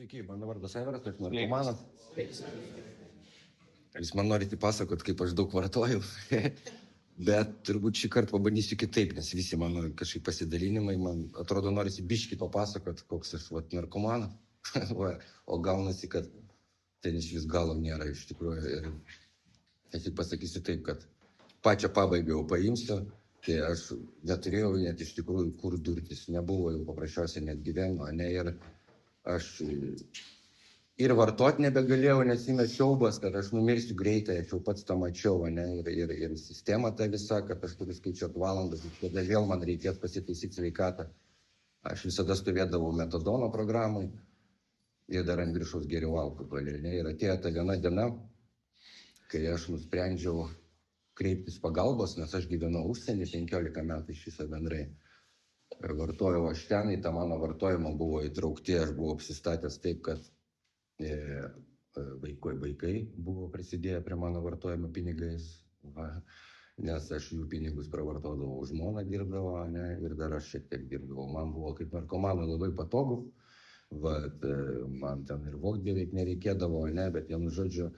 Sveiki, mano vardas Aivaras, aš narkomanas. Jūs man norite pasakot, kaip aš daug vartoju, bet turbūt šį kartą pabandysiu kitaip, nes visi mano kažkaip pasidalinimai, man atrodo, norisi biškį papasakot, koks aš narkomanas, o gaunasi, kad ten iš vis galo nėra iš tikrųjų. Ir aš tik pasakysiu taip, kad pačią pabaigą jau paimsiu, tai aš neturėjau net iš tikrųjų kur durtis, nebuvo jau paprasčiausiai net gyvenimo, ne, ir aš ir vartot nebegalėjau, nes įmės šiaubas, kad aš numirsiu greitai, aš jau pats tą mačiau, ne, ir sistema ta visa, kad aš turiu skaičiuoti valandas, ir tada vėl man reikės pasitaisyti sveikatą. Aš visada stovėdavau metadono programai ir dar ant viršaus geriau alkoholį, ne, ir atėjo ta viena diena, kai aš nusprendžiau kreiptis pagalbos, nes aš gyvenau užsienį 15 metų iš viso bendrai. Vartojau aš ten, į tą mano vartojimą buvo įtraukti, aš buvau apsistatęs taip, kad vaikai buvo prisidėję prie mano vartojimo pinigais, nes aš jų pinigus pravartodavau, žmona dirbdavo, ne, ir dar aš šiek tiek dirbdavau. Man buvo kaip narkomanui labai patogu, man ten ir vogt beveik nereikėdavo, ne, bet vienu žodžiu,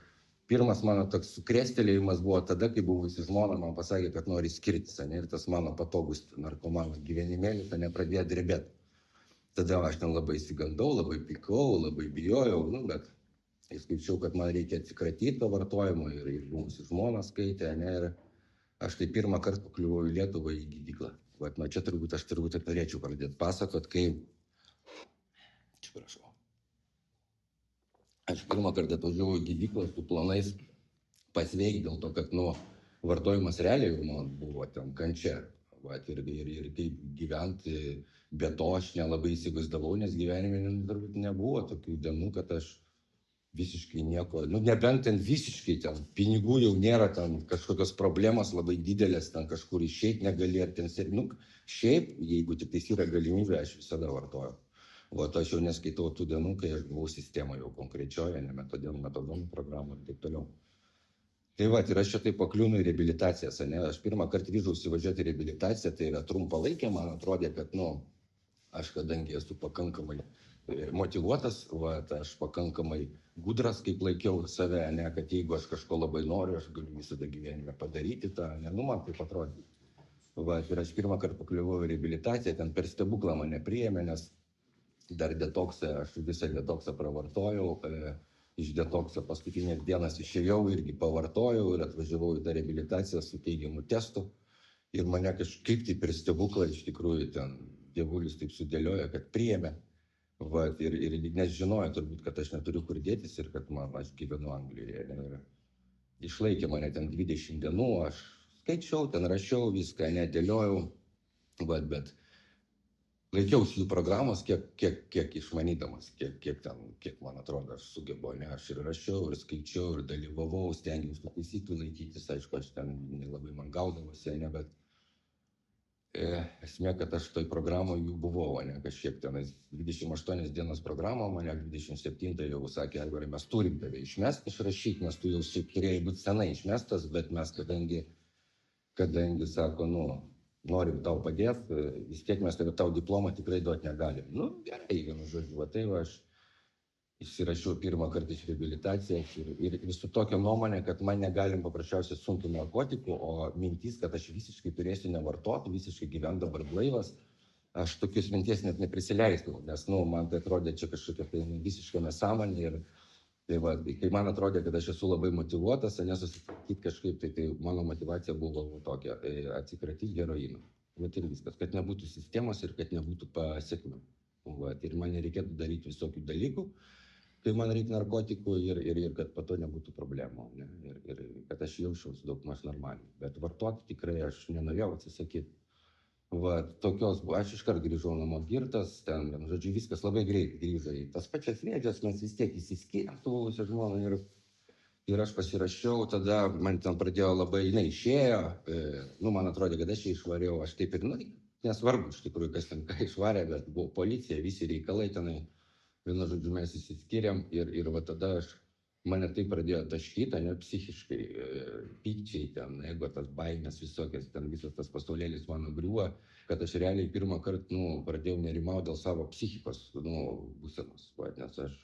pirmas mano toks sukrėstelėjimas buvo tada, kai buvusi žmona man pasakė, kad nori skirtis, ne, ir tas mano patogus narkomano gyvenimėlis, ne, pradėjo drebėti. Tada aš ten labai įsigandau, labai pykau, labai bijojau, bet skaičiau, kad man reikia atsikratyti to vartojimo ir buvusi žmona skaitė, ne, ir aš tai pirmą kartą pakliuvau į Lietuvą į gydyklą. Nuo čia turbūt aš ir norėčiau pradėti pasakot, kai... Aš pirmą kartą atvažiavau į gydyklą su planais pasveikti dėl to, kad vartojimas realiai man buvo ten kančia. Ir kaip gyventi be to aš nelabai įsivaizdavau, nes gyvenime turbūt nebuvo tokių dienų, kad aš visiškai nieko, nebent ten visiškai ten pinigų jau nėra, ten kažkokios problemos labai didelės, ten kažkur išeiti negali, ar ten šiaip, jeigu tik tais yra galimybė, aš visada vartoju. Aš jau neskaitau tų dienų, kai aš buvau sistemoje jau konkrečioje, ne metodonų programų ir taip toliau. Tai ir aš čia taip pakliūnu į reabilitacijas, ne, aš pirmą kartą ryžausi važiuoti į reabilitaciją, tai yra trumpalaikė, man atrodė, kad, aš kadangi esu pakankamai motyvuotas, aš pakankamai gudras, kaip laikiau save, ne, kad jeigu aš kažko labai noriu, aš galiu visada gyvenime padaryti tą, ne, man taip atrodė. Ir aš pirmą kartą pakliuvau į reabilitaciją, ten per stebuklą mane priėmė, nes dar detoksą, aš visą detoksą pravartojau, iš detokso paskutinės dienas išėjau, irgi pavartojau ir atvažiavau į tą reabilitaciją su teigiamu testu. Ir mane kažkaip tai per stebuklą iš tikrųjų ten dievulis taip sudėliojo, kad priėmė. Ir nes žinojo turbūt, kad aš neturiu kur dėtis ir kad aš gyvenu Anglijoje. Išlaikė mane ten 20 dienų, aš skaičiau, ten rašiau viską, nedėliojau, bet laikiausi jų programos, kiek išmanydamas, kiek man atrodo, aš sugebu, ne, aš ir rašiau, ir skaičiau, ir dalyvavau, stengiausi taisyklių laikytis, aišku, aš ten nelabai man gaudavosi, ne, bet esmė, kad aš toj programoje jų buvau, ne, kažkiek tenais 28 dienos programą, mane 27 jau sakė, Aivarai, mes turim tave išmesti, išrašyti, nes tu jau turėjai būti senai išmestas, bet mes kadangi sako, norim tau padėti, vis tiek mes tau diplomą tikrai duoti negalim. Gerai, vienu žodžiu, tai aš išsirašiau pirmą kartą iš reabilitacijos ir su tokia nuomonė, kad man negalim paprasčiausiai sunkių narkotikų, o mintis, kad aš visiškai turėsiu nevartoti, visiškai gyventi dabar blaivas, aš tokius minties net neprisileisdavau, nes, man tai atrodė čia kažkokia tai visiška nesąmonė ir tai kai man atrodė, kad aš esu labai motyvuotas, nesusitvarkyti kažkaip, tai mano motyvacija buvo tokia, atsikratyti heroino. Ir viskas, kad nebūtų sistemos ir kad nebūtų pasiekmių. Ir man nereikėtų daryti visokių dalykų, kai man reikia narkotikų ir kad po to nebūtų problemų. Ir kad aš jausčiausi daugmaž normaliai. Bet vartoti tikrai aš nenorėjau atsisakyti. Tokios, aš iškart grįžau namo girtas, ten, žodžiu, viskas labai greit grįžo į tas pačias vėdžias, mes vis tiek įsiskyrėm su buvusia žmona ir aš pasirašiau, tada man ten pradėjo labai, jinai išėjo, man atrodė, kad aš ją išvariau, aš taip ir, nesvarbu iš tikrųjų, kas ten ką išvarė, bet buvo policija, visi reikalai tenai, vienu žodžiu, mes įsiskyrėm ir tada aš mane tai pradėjo taškyti, ne psichiškai, pykčiai ten, jeigu tas baimės visokias, ten visas tas pasaulėlis mano griuva, kad aš realiai pirmą kartą, pradėjau nerimauti dėl savo psichikos, būsenos, nes aš,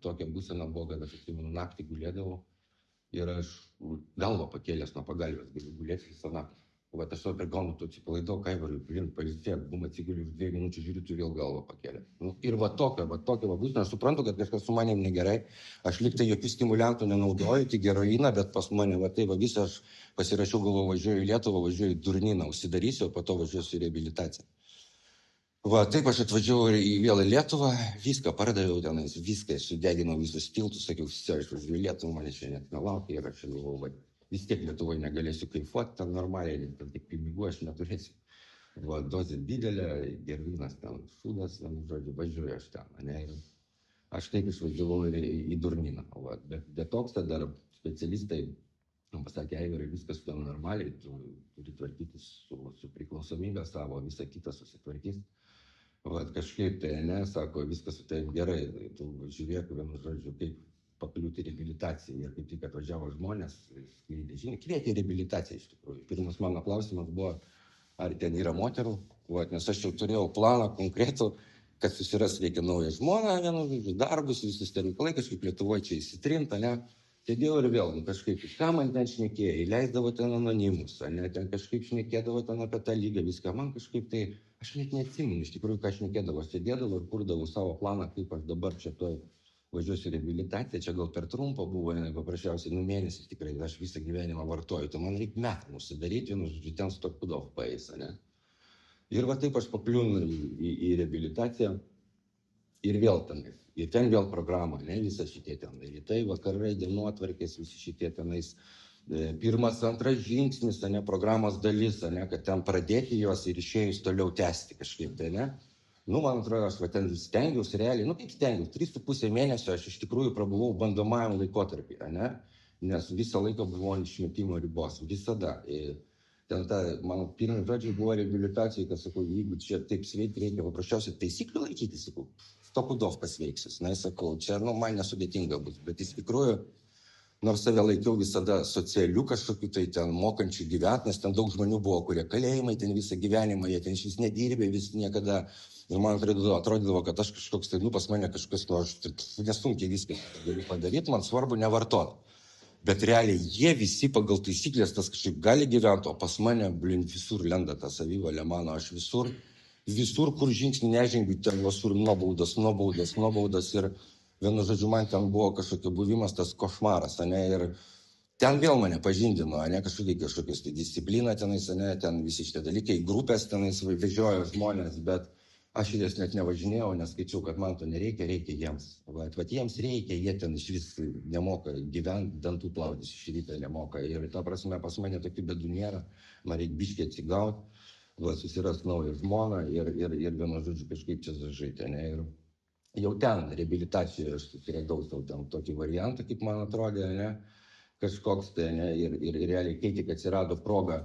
tokia būsena buvo, kad aš naktį gulėdavau ir aš galvą pakėlęs nuo pagalvės galiu gulėti visą naktį. Vat aš savo prigaunu, tu atsipalaidau, Kaivarui, pailsėk, atsiguli už 2 minučių, žiūriu, tu vėl galvą pakėlė. Ir tokia būsena, aš suprantu, kad kažkas su manim negerai, aš liktai jokių stimuliantų nenaudoju, tik heroiną, bet pas mane visą aš pasirašiau, galvoju, važiuoju į Lietuvą, važiuoju į Durnyną, užsidarysiu, o po to važiuosiu į reabilitaciją. Taip aš atvažiavau vėl į Lietuvą, viską pardaviau tenais, viską, sudeginau visus tiltus, sakiau, aš važiuoju į Lietuvą, mane čia net nelaukia ir aš galvoju, vis tiek Lietuvoje negalėsiu kaifuoti, ten normaliai, ten tik pinigų aš neturėsiu. Dozė didelė, heroinas ten šūdas, žodžiu, važiuoju aš ten. Ne? Ir aš taip išvažiavau ir į Durnyną. Bet detoksą dar specialistai pasakė, Aivarai, viskas ten normaliai, tu turi tvarkytis su priklausomybė savo, visą kitą susitvarkys. Kažkaip tai, sako, viskas su tai gerai, tu žiūrėk, vienu žodžiu, kaip pakliūti reabilitaciją. Ir kaip tik atvažiavo žmonės, kvietė reabilitaciją iš tikrųjų. Pirmas mano klausimas buvo, ar ten yra moterų, nes aš jau turėjau planą konkretų, kad susiras reikia naują žmoną, darbus, visus ten reikalai, kažkaip Lietuvoje čia įsitrinta, ne? Sėdėjau ir vėl, kažkaip, ką man ten šnekėjo, įleisdavo ten anonimus, ten kažkaip šnekėdavo ten apie tą lygą, viską, man kažkaip tai, aš net neatsimenu, iš tikrųjų, ką šnekėdavo, sėdėdavo ir kurdavau savo planą, kaip aš dabar čia važiuosiu į reabilitaciją, čia gal per trumpo buvo, paprasčiausiai, mėnesį tikrai, aš visą gyvenimą vartoju, tai man reikia metų nusidaryti, ten stokudov paeis, ne? Ir taip aš pakliūnu į reabilitaciją ir vėl tenais. Ir ten vėl programa, ne, visą šitie ten, rytai, vakarai, dienotvarkės, visi šitie tenais. Pirmas, antras žingsnis, ne, programos dalis, ne, kad ten pradėti juos ir išėjus toliau tęsti kažkaip, tai ne. Man atrodo, aš ten stengiausi realiai, kaip stengiausi, 3,5 mėnesio aš iš tikrųjų prabuvau bandomajam laikotarpį, ne, nes visą laiką buvau ant išmetimo ribos, visada. Ten mano pirmi žodžiai buvo reabilitacijai, kad sakau, jeigu čia taip sveiki reikia paprasčiausiai taisyklių laikyti, sakau, stokudov pasveiksis, sakau, čia man nesudėtinga bus, bet iš tikrųjų, nors save laikiau visada socialių kažkokių tai ten mokančių gyventi, nes ten daug žmonių buvo, kurie kalėjimai ten visą gyvenimą, jie ten šis nedirbė, vis niekada. Ir man atrodydavo, kad aš kažkoks tai, pas mane kažkas, aš nesunkiai viską galiu padaryti, man svarbu nevartoti. Bet realiai jie visi pagal taisyklės tas kažkaip gali gyventi, o pas mane, visur lenda ta savivalė mano, aš visur, kur žingsnį nežengiu, ten visur nuobaudas ir vienu žodžiu, man ten buvo kažkokia buvimas, tas košmaras, ne, ir ten vėl mane pažindino, ne, kažkokios tai disciplina tenais, ne, ten visi šitie dalykai, grupės tenais vežiojo žmonės, bet aš jas net nevažinėjau, nes skaičiau, kad man to nereikia, reikia jiems. Jiems reikia, jie ten iš vis nemoka gyventi, dantų plautis iš ryto nemoka. Ir ta prasme, pas mane tokių bėdų nėra, man reikia biškį atsigauti, susiras naują žmoną ir vienu žodžiu kažkaip čia zažaitė. Ir jau ten reabilitacijoje aš susiradau sau ten tokį variantą, kaip man atrodė, ne, kažkoks tai, ne, ir realiai, kai tik atsirado proga,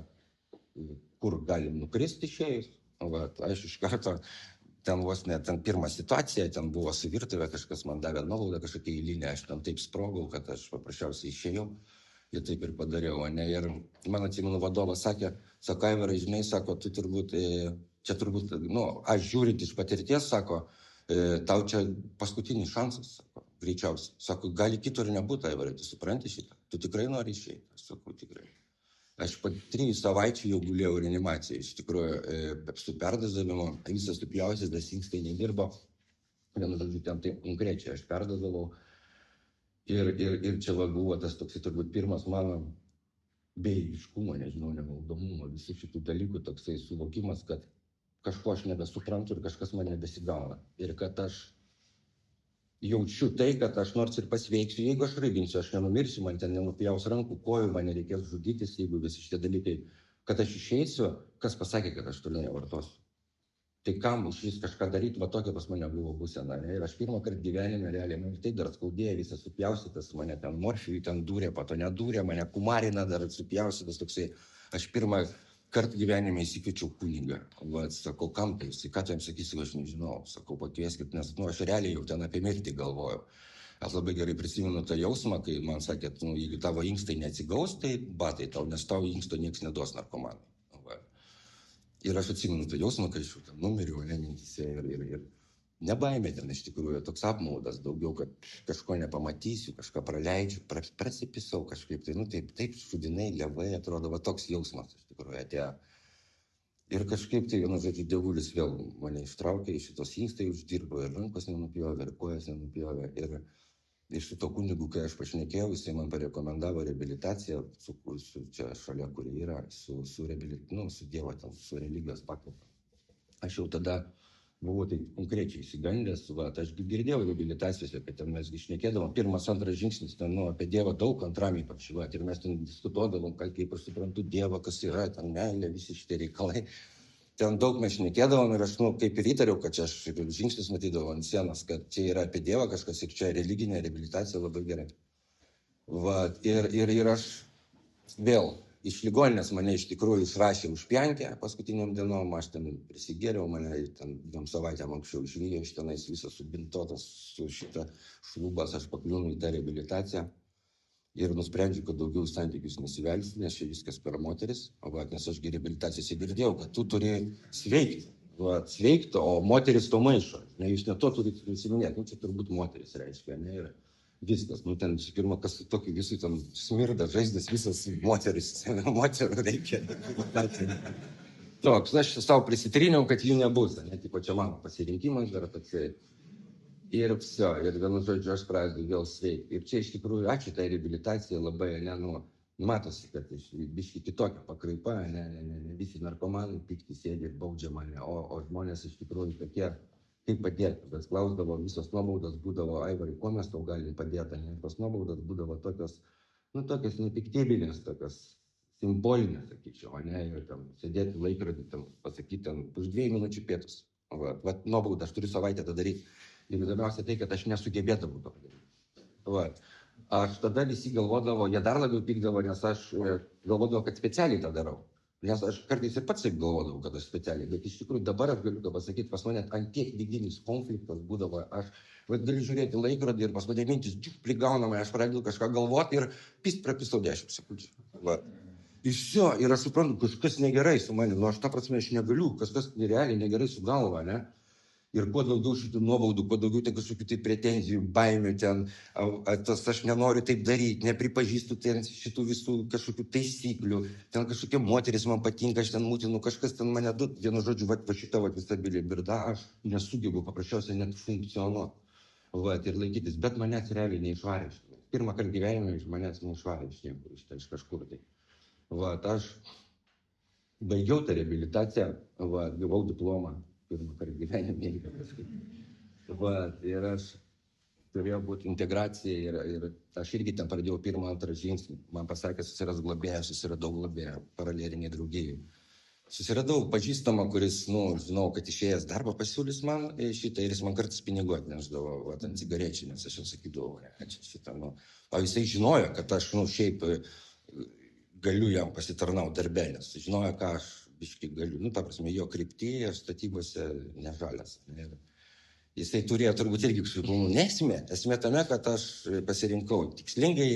kur galim nukristi išėjus, aš iš karto ten vos net ten pirmą situaciją, ten buvo su virtuvė, kažkas man davė nuolaidą kažkokią eilinę, aš ten taip sprogau, kad aš paprasčiausiai išėjau ir taip ir padariau, ne, ir man atsimenu vadovas sakė, sako, Aivarai, žinai, sako, tu turbūt, čia turbūt, aš žiūrint iš patirties, sako, tau čia paskutinis šansas, sako, greičiausiai, sako, gali kito ir nebūti, Aivarai, tu supranti šitą, tu tikrai nori išeiti, aš sakau, tikrai. Aš po 3 savaičių jau gulėjau reanimacijoje, iš tikrųjų, su perdozavimu, visas supjausis, das inkstai nedirbo, vienu žodžiu, ten taip konkrečiai aš perdozavau. Ir čia buvo tas toksai turbūt pirmas mano bejėgiškumo, nežinau, nevaldomumo, visų šitų dalykų toksai suvokimas, kad kažko aš nebesuprantu ir kažkas man nebesigauna. Ir kad aš jaučiu tai, kad aš nors ir pasveiksiu, jeigu aš raiginsiu, aš nenumirsiu, man ten nenupjaus rankų, kojų, man nereikės žudytis, jeigu visi šitie dalykai, kad aš išeisiu, kas pasakė, kad aš toliau nevartosiu. Tai kam iš vis kažką daryti, va tokia pas mane buvo būsena. Ir aš pirmą kartą gyvenime realiai, man tai dar skaudėjo, visas supjaustytas, mane ten morfijų ten dūrė, po to nedūrė, mane kumarina dar supjaustytas toksai. Aš pirmą kartą gyvenime įsikviečiau kunigą. Sakau, kam tai, ką tu jam sakysi, aš nežinau. Sakau, pakvieskit, nes aš realiai jau ten apie mirtį galvojau. Aš labai gerai prisimenu tą jausmą, kai man sakė, nu, jeigu tavo inkstai neatsigaus, tai batai tau, nes tau inksto niekas neduos narkomanai. Va. Ir aš atsimenu tą jausmą, kai aš jau ten numiriau, mintyse ir nebaimė ten iš tikrųjų, toks apmaudas daugiau, kad kažko nepamatysiu, kažką praleidžiu, prasipisau kažkaip, tai, nu, taip šudinai, levai, atrodo, va toks jausmas iš tikrųjų atėjo. Ir kažkaip tai, vienu žodžiu, dievulis vėl mane ištraukė, iš šitos inkstai uždirbo ir rankos nenupjovė, ir kojas nenupjovė. Ir iš šito kunigu, kai aš pašnekėjau, jisai man parekomendavo reabilitaciją, čia šalia, kur yra, su Dievo, su religijos pakraipa. Aš jau tada buvau tai konkrečiai įsigandęs, aš girdėjau reabilitacijose, kad ten mes šnekėdavom, pirmas, antras žingsnis, ten, apie Dievą daug, antram ypač, ir mes ten diskutuodavom, kaip aš suprantu Dievą, kas yra, ten meilė, visi šitie reikalai. Ten daug mes šnekėdavom ir aš, kaip ir įtariau, kad čia aš žingsnis matydavau ant sienos, kad čia yra apie Dievą kažkas ir čia religinė reabilitacija labai gerai. Ir aš vėl iš ligoninės mane iš tikrųjų išrašė už piankę paskutiniam dienom, aš ten prisigėriau, mane ten 2 savaitėm anksčiau išvyjo, iš tenais visas subintotas su šita šlubas, aš pakliūnu į tą reabilitaciją ir nusprendžiu, kad daugiau į santykius nesivelsiu, nes čia viskas per moteris, nes aš reabilitacijose girdėjau, kad tu turi sveikti, o moteris to maišo, jūs ne to turite prisiminėti, čia turbūt moteris reiškia, ne, ir viskas, ten visų pirma, kas tokį visų ten smirda, žaizdas, visas moterų reikia. Toks, aš savo prisitriniau, kad jų nebus, ne, tipo čia mano pasirinkimas dar toksai. Ir viso, ir vienu žodžiu, aš pradedu vėl sveikti. Ir čia iš tikrųjų, ačiū tai reabilitacija labai, matosi, kad biški kitokia pakraipa, ne, visi narkomanai pikti sėdi ir baudžia mane, o žmonės iš tikrųjų tokie, kaip padėti, bet klausdavo, visos nuobaudos būdavo, Aivarai, kuo mes tau galim padėti, ne, tos nuobaudos būdavo tokios nepiktybinės, tokios simbolinės, sakyčiau, ne, ir tam sėdėti laikrodį, tam pasakyti, ten už 2 minučių pietus, nuobaudą, aš turiu savaitę tą daryti, ir įdomiausia tai, kad aš nesugebėdavau to padaryti. Aš tada visi galvodavo, jie dar labiau pykdavo, nes aš galvodavau, kad specialiai tą darau. Nes aš kartais ir pats taip galvodavau, kad aš specialiai, bet iš tikrųjų dabar aš galiu pasakyti, pas mane ant tiek vidinis konfliktas būdavo, aš galiu žiūrėti laikrodį ir pas mane mintis prigaunama, aš pradedu kažką galvoti ir prapisau 10 sekundžių. Ir aš suprantu, kažkas negerai su manimi, aš ta prasme, aš negaliu, kažkas realiai negerai su galva, ne? Ir kuo daugiau šitų nuobaudų, kuo daugiau ten kažkokių tai pretenzijų, baimių ten, aš nenoriu taip daryti, nepripažįstu ten šitų visų kažkokių taisyklių, ten kažkokie moteris man patinka, aš ten mūtinu, kažkas ten mane vienu žodžiu, šitą visą bilibirdą, aš nesugebu paprasčiausiai net funkcionuoti ir laikytis, bet manęs realiai neišvarė. Pirmą kartą gyvenime iš manęs neišvarė iš niekur, iš kažkur tai. Aš baigiau tą reabilitaciją, gavau diplomą. Pirmą kartą gyvenime įvyko kažkaip. Ir aš turėjau būti integracija ir aš irgi ten pradėjau 1, 2 žingsnį. Man pasakė, susiras globėją, susiradau globėją paraleliniai draugijai. Susiradau pažįstamą, kuris, žinau, kad išėjęs darbą pasiūlys man šitą ir jis man kartais pinigų atnešdavo, ant cigarečių, nes aš jau sakydavau, šitą, o jisai žinojo, kad aš, šiaip galiu jam pasitarnauti darbę, nes žinojo, ką aš biškai galiu, ta prasme, jo kryptyje, aš statybose nežalias. Jisai turėjo turbūt irgi kažkaip, esmė tame, kad aš pasirinkau tikslingai,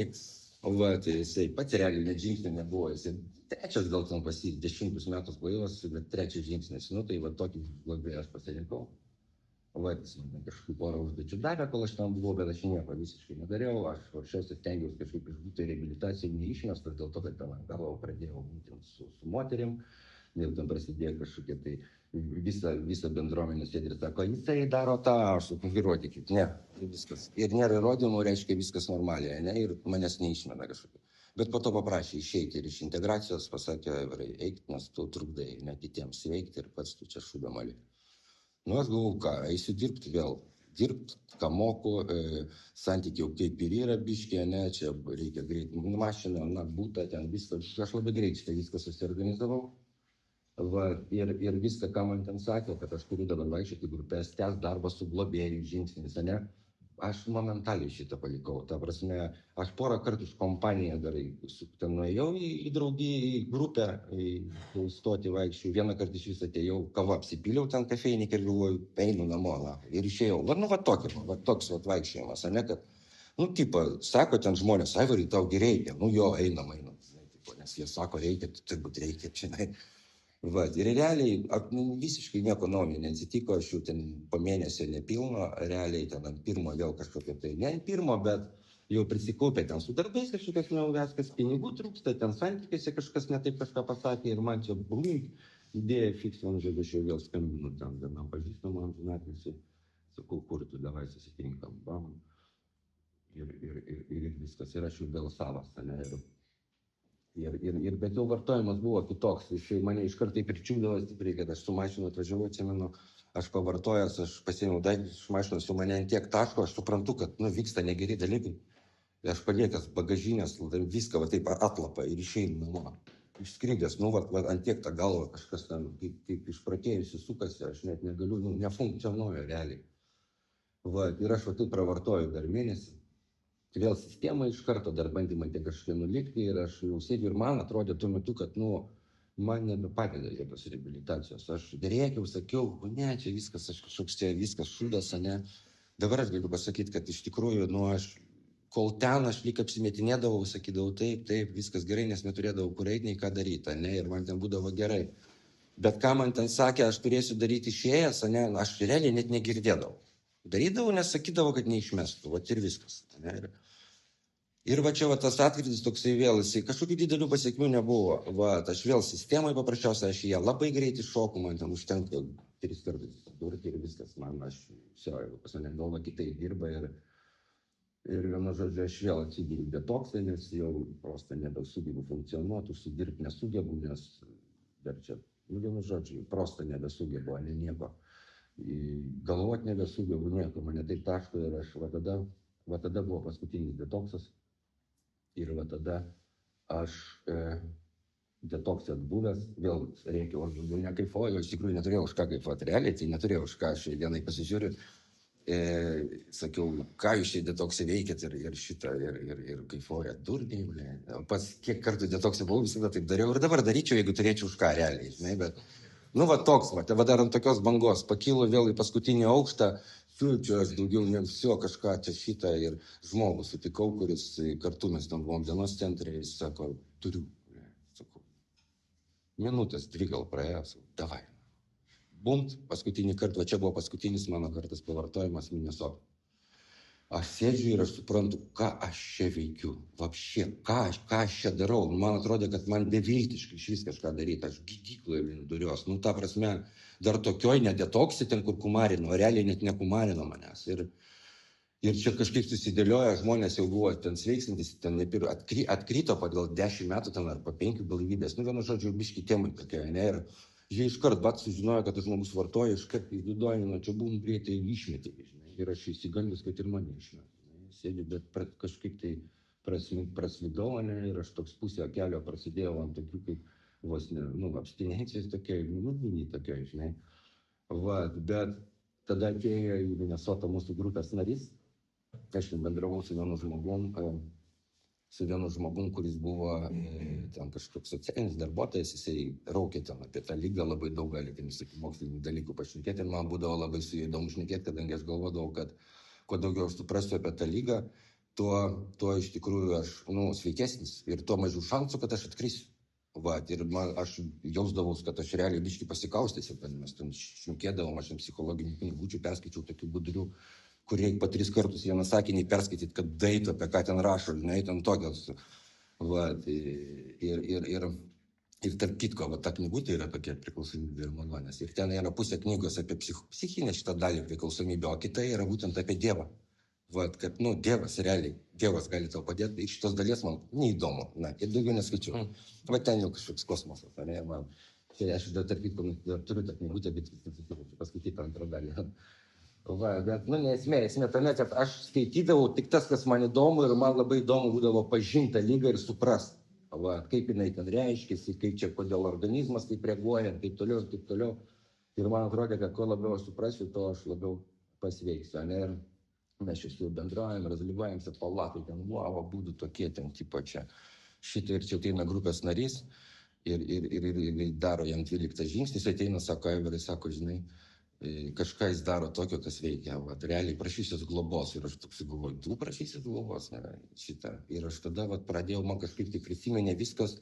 tai jisai pats realiai net žingsnį nebuvo, jisai 3 gal ten 10 metus blaivas, bet 3 žingsnis, tai tokį globėją aš pasirinkau. Jis man kažkaip porą užduočių davė, kol aš ten buvau, bet aš nieko visiškai nedariau, aš varšiausiai stengiausi kažkaip išbūti reabilitaciją neišmestas, dėl to, kad ten galvau pradėjau būti su moterim. Ir ten prasidėjo kažkokie tai visą bendruomenę sėdė ir sako, jisai daro tą, aš įrodykit, ne, viskas. Ir nėra įrodymų, reiškia viskas normaliai, ne, ir manęs neišmena kažkokiu. Bet po to paprašė išeiti ir iš integracijos, pasakė, eik, nes tu trukdai, ne kitiems veikti ir pats tu čia šūdamali. Aš galvoju, ką, eisiu dirbti vėl. Dirbti, ką moku, santykiai kaip ir yra biškė, ne, čia reikia greit mašiną, būtą, ten viską, aš labai greit šitą viską susiorganizavau. Ir viską, ką man ten sakė, kad aš turiu dabar vaikščioti grupės, tęs darbą su globėjų žingsnis, ne? Aš momentaliai šitą palikau. Ta prasme, aš porą kartų su kompanija darai, ten nuėjau į draugiją, į grupę, į stotį vaikščiau, vieną kartą iš vis atėjau, kava apsipyliau ten kafeinį ir galvoju, einu namo, ir išėjau. Toks vaikščiojimas, ne, kad Nu, tipo, sako ten žmonės, Aivarai, tau reikia, nu jo, einam, žinai, tipo, nes jie sako, reikia, turbūt reikia, žinai. Va, ir realiai visiškai nieko naujo neatsitiko, aš jau ten po mėnesio nepilno, realiai ten ant pirmo vėl kažkokio tai, ne ant pirmo, bet jau prisikaupė ten su darbais kažkokias naujas, pinigų trūksta, ten santykiuose kažkas netaip kažką pasakė ir man čia idėja fiks, man žodžiu, aš jau vėl skambinu ten, vienam pažįstamam, žinai, sakau, kur tu davai susitinkam, bam. Ir viskas, ir aš jau vėl savas, ne, bet jau vartojimas buvo kitoks, jis mane iš karto pričiūdavo stipriai, kad aš su mašinu atvažiavau, atsimenu, aš pavartojęs, aš pasiėmiau daiktus iš mašinos, jau mane ant tiek taško, aš suprantu, kad, nu, vyksta negeri dalykai, aš paliekęs bagažinės, viską, va taip atlapą ir išeinu namo, išskridęs, nu, va, ant tiek tą galvą kažkas ten, kaip išpratėjusi sukasi, aš net negaliu, nu, nefunkcionuoju realiai. Va, ir aš va taip pravartoju dar mėnesį. Vėl sistema iš karto dar bandymai ten kažkokie nulikti ir aš jau sėdžiu ir man atrodė tuo metu, kad, nu, man nebepadeda jokios reabilitacijos. Aš rėkiau, sakiau, ne, čia viskas, aš kažkoks čia viskas šūdas, ne. Dabar aš galiu pasakyti, kad iš tikrųjų, nu, aš, kol ten aš lyg apsimetinėdavau, sakydavau, taip, viskas gerai, nes neturėdavau kur eiti, nei ką daryti, ne, ir man ten būdavo gerai. Bet ką man ten sakė, aš turėsiu daryti išėjęs, ne, aš realiai net negirdėdavau. Darydavau, nes sakydavo, kad neišmestų, va ir viskas. Ne? Ir va čia va tas atkritis toksai vėl, jisai kažkokių didelių pasiekmių nebuvo. Va, aš vėl sistemai paprasčiausiai, aš ją labai greitai šoku, man ten užtenka 3 kartus durti ir viskas, man aš, pas mane galva kitai dirba ir vienu žodžiu, aš vėl atsiduriu detoksą, nes jau prosta nebesugebu funkcionuoti, užsidirbti nesugebu, nes dar čia, vienu žodžiu, prosta nebesugebu, ne nieko. Galvoti nebesugebu nieko, mane taip taško ir aš va tada buvo paskutinis detoksas ir va tada aš detoksas buvęs, vėl reikia, aš daugiau nekaifuoju, iš tikrųjų neturėjau už ką kaifuoti, realiai tai neturėjau už ką, aš vienai pasižiūriu, sakiau, ką jūs čia detoksai veikėt ir šitą, ir kaifuoja durniai, pas kiek kartų detoksai buvau, visada taip dariau ir dabar daryčiau, jeigu turėčiau už ką realiai, žinai, bet nu va toks, va dar ant tokios bangos, pakilo vėl į paskutinį aukštą, čia aš daugiau ne viso kažką čia šitą ir žmogų sutikau, kuris kartu mes ten buvom dienos centre, jis sako, turiu, sakau, minutės 2 gal praėjo, sakau, davai. Bumt, paskutinį kartą, va čia buvo paskutinis mano kartas pavartojimas Minnesota. Aš sėdžiu ir aš suprantu, ką aš čia veikiu, vapšė, ką aš čia darau. Man atrodo, kad man beviltiškai iš vis kažką daryti, aš gydykloje vidurios. Nu, ta prasme, dar tokioj nedetoksi ten, kur kumarino, realiai net nekumarino manęs. Ir čia kažkaip susidėlioja, žmonės jau buvo ten sveiksintis, ten atkrito pagal 10 metų ten ar po 5 galimybės. Nu, vienu žodžiu, biški temai tokie, ne? Ir jie iškart bat sužinojo, kad tas žmogus vartoja, iškart įdudojino, čia buvom greitai išmetė, žinai. Ir aš įsigandęs, kad ir mane išmetė. Sėdžiu, bet kažkaip tai praslydau, ne, ir aš toks pusę kelio prasidėjau ant tokių kaip vos ne, nu, abstinencijos tokia, nu, mini tokia, žinai. Va, bet tada atėjo į Minnesotą mūsų grupės narys, aš bendravau su vienu žmogum, kuris buvo ten kažkoks socialinis darbuotojas, jisai raukė ten apie tą lygą, labai daug gali, ten visokių mokslinių dalykų pašnekėti, ir man būdavo labai su juo įdomu šnekėti, kadangi aš galvodavau, kad kuo daugiau aš suprasiu apie tą lygą, tuo iš tikrųjų aš, nu, sveikesnis ir tuo mažiau šansų, kad aš atkrisiu. Va, ir aš jausdavaus, kad aš realiai biškį pasikaustęs, mes ten šnekėdavom, aš psichologinių knygųčių perskaičiau tokių gudrių, kurie po 3 kartus vieną sakinį perskaityti, kad daitų, apie ką ten rašo, ne, ten tokios. Va, ir tarp kitko, va, ta knygutė yra tokia priklausomybė ir malonės. Ir ten yra pusė knygos apie psichinę šitą dalį priklausomybę, o kita yra būtent apie Dievą. Va, kad, nu, Dievas realiai, Dievas gali tau padėti, ir šitos dalies man neįdomu, na, ir daugiau neskaičiau. Va, ten jau kažkoks kosmosas, ne, man, čia aš dar tarp kitko turiu tą knygutę, bet paskaityti antrą dalį. Va, bet, nu, esmė tame, kad aš skaitydavau tik tas, kas man įdomu, ir man labai įdomu būdavo pažinti tą lygą ir suprasti, va, kaip jinai ten reiškiasi, kaip čia, kodėl organizmas taip reaguoja, taip toliau, taip toliau. Ir man atrodė, kad kuo labiau aš suprasiu, to aš labiau pasveiksiu, ne, ir mes čia su juo bendraujam, razlyvojamся palatai, ten, wow, būdų tokie, ten, tipo čia, šitą ir čia ateina grupės narys, ir daro jam 12 žingsnis, ateina, sako, Aivarai, sako, žinai, kažką jis daro tokio, kas veikia, vat, realiai prašysiu globos ir aš toks galvoju, tu prašysi globos, ne, šitą. Ir aš tada vat, pradėjau, man kažkaip tai prisiminė viskas,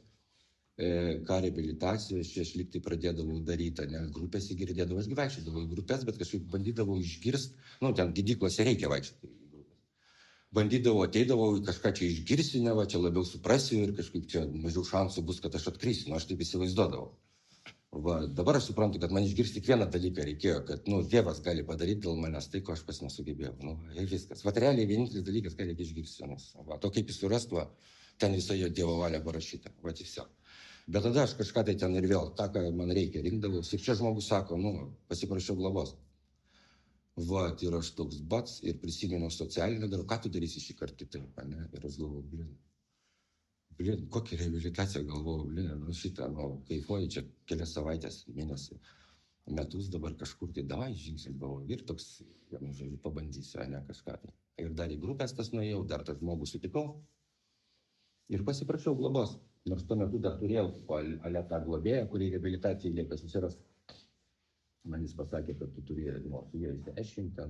ką reabilitacijos čia aš liktai pradėdavau daryti, ne, grupėse girdėdavau, aš vaikščiodavau į grupės, bet kažkaip bandydavau išgirsti, nu, ten gydyklose reikia vaikščioti į grupės. Bandydavau, ateidavau, kažką čia išgirsiu, ne, va, čia labiau suprasiu ir kažkaip čia mažiau šansų bus, kad aš atkrisiu, nu, aš taip įsivaizduodavau. Va, dabar aš suprantu, kad man išgirsti tik vieną dalyką reikėjo, kad, nu, Dievas gali padaryti dėl manęs tai, ko aš pas nesugebėjau, nu, ir viskas. Va, realiai vienintelis dalykas, ką reikia išgirsti, nes, va, to kaip jis surastų, ten visa jo Dievo valia parašyta, va, tiesiog. Bet tada aš kažką tai ten ir vėl, tą, ką man reikia, rinkdavausi. Ir čia žmogus sako, nu, pasiprašiau globos. Va, ir aš toks bats ir prisiminiau socialinį darbą, ką tu darysi šį kartą kitaip, ne? Ir aš galvoju, blin, kokia reabilitacija, galvoju, blin, nu šitą, nu, kaifuoju čia kelias savaitės, mėnesį, metus dabar kažkur tai davai žingsnis, galvoju, ir toks, nu, žodžiu, pabandysiu, ne, kažką tai. Ir dar į grupės tas nuėjau, dar tą žmogų sutikau ir pasiprašiau globos. Nors tuo metu dar turėjau ale tą globėją, kurį reabilitacijai liepė susirasti. Man jis pasakė, kad tu turi, nu, su juo išsiaiškinti.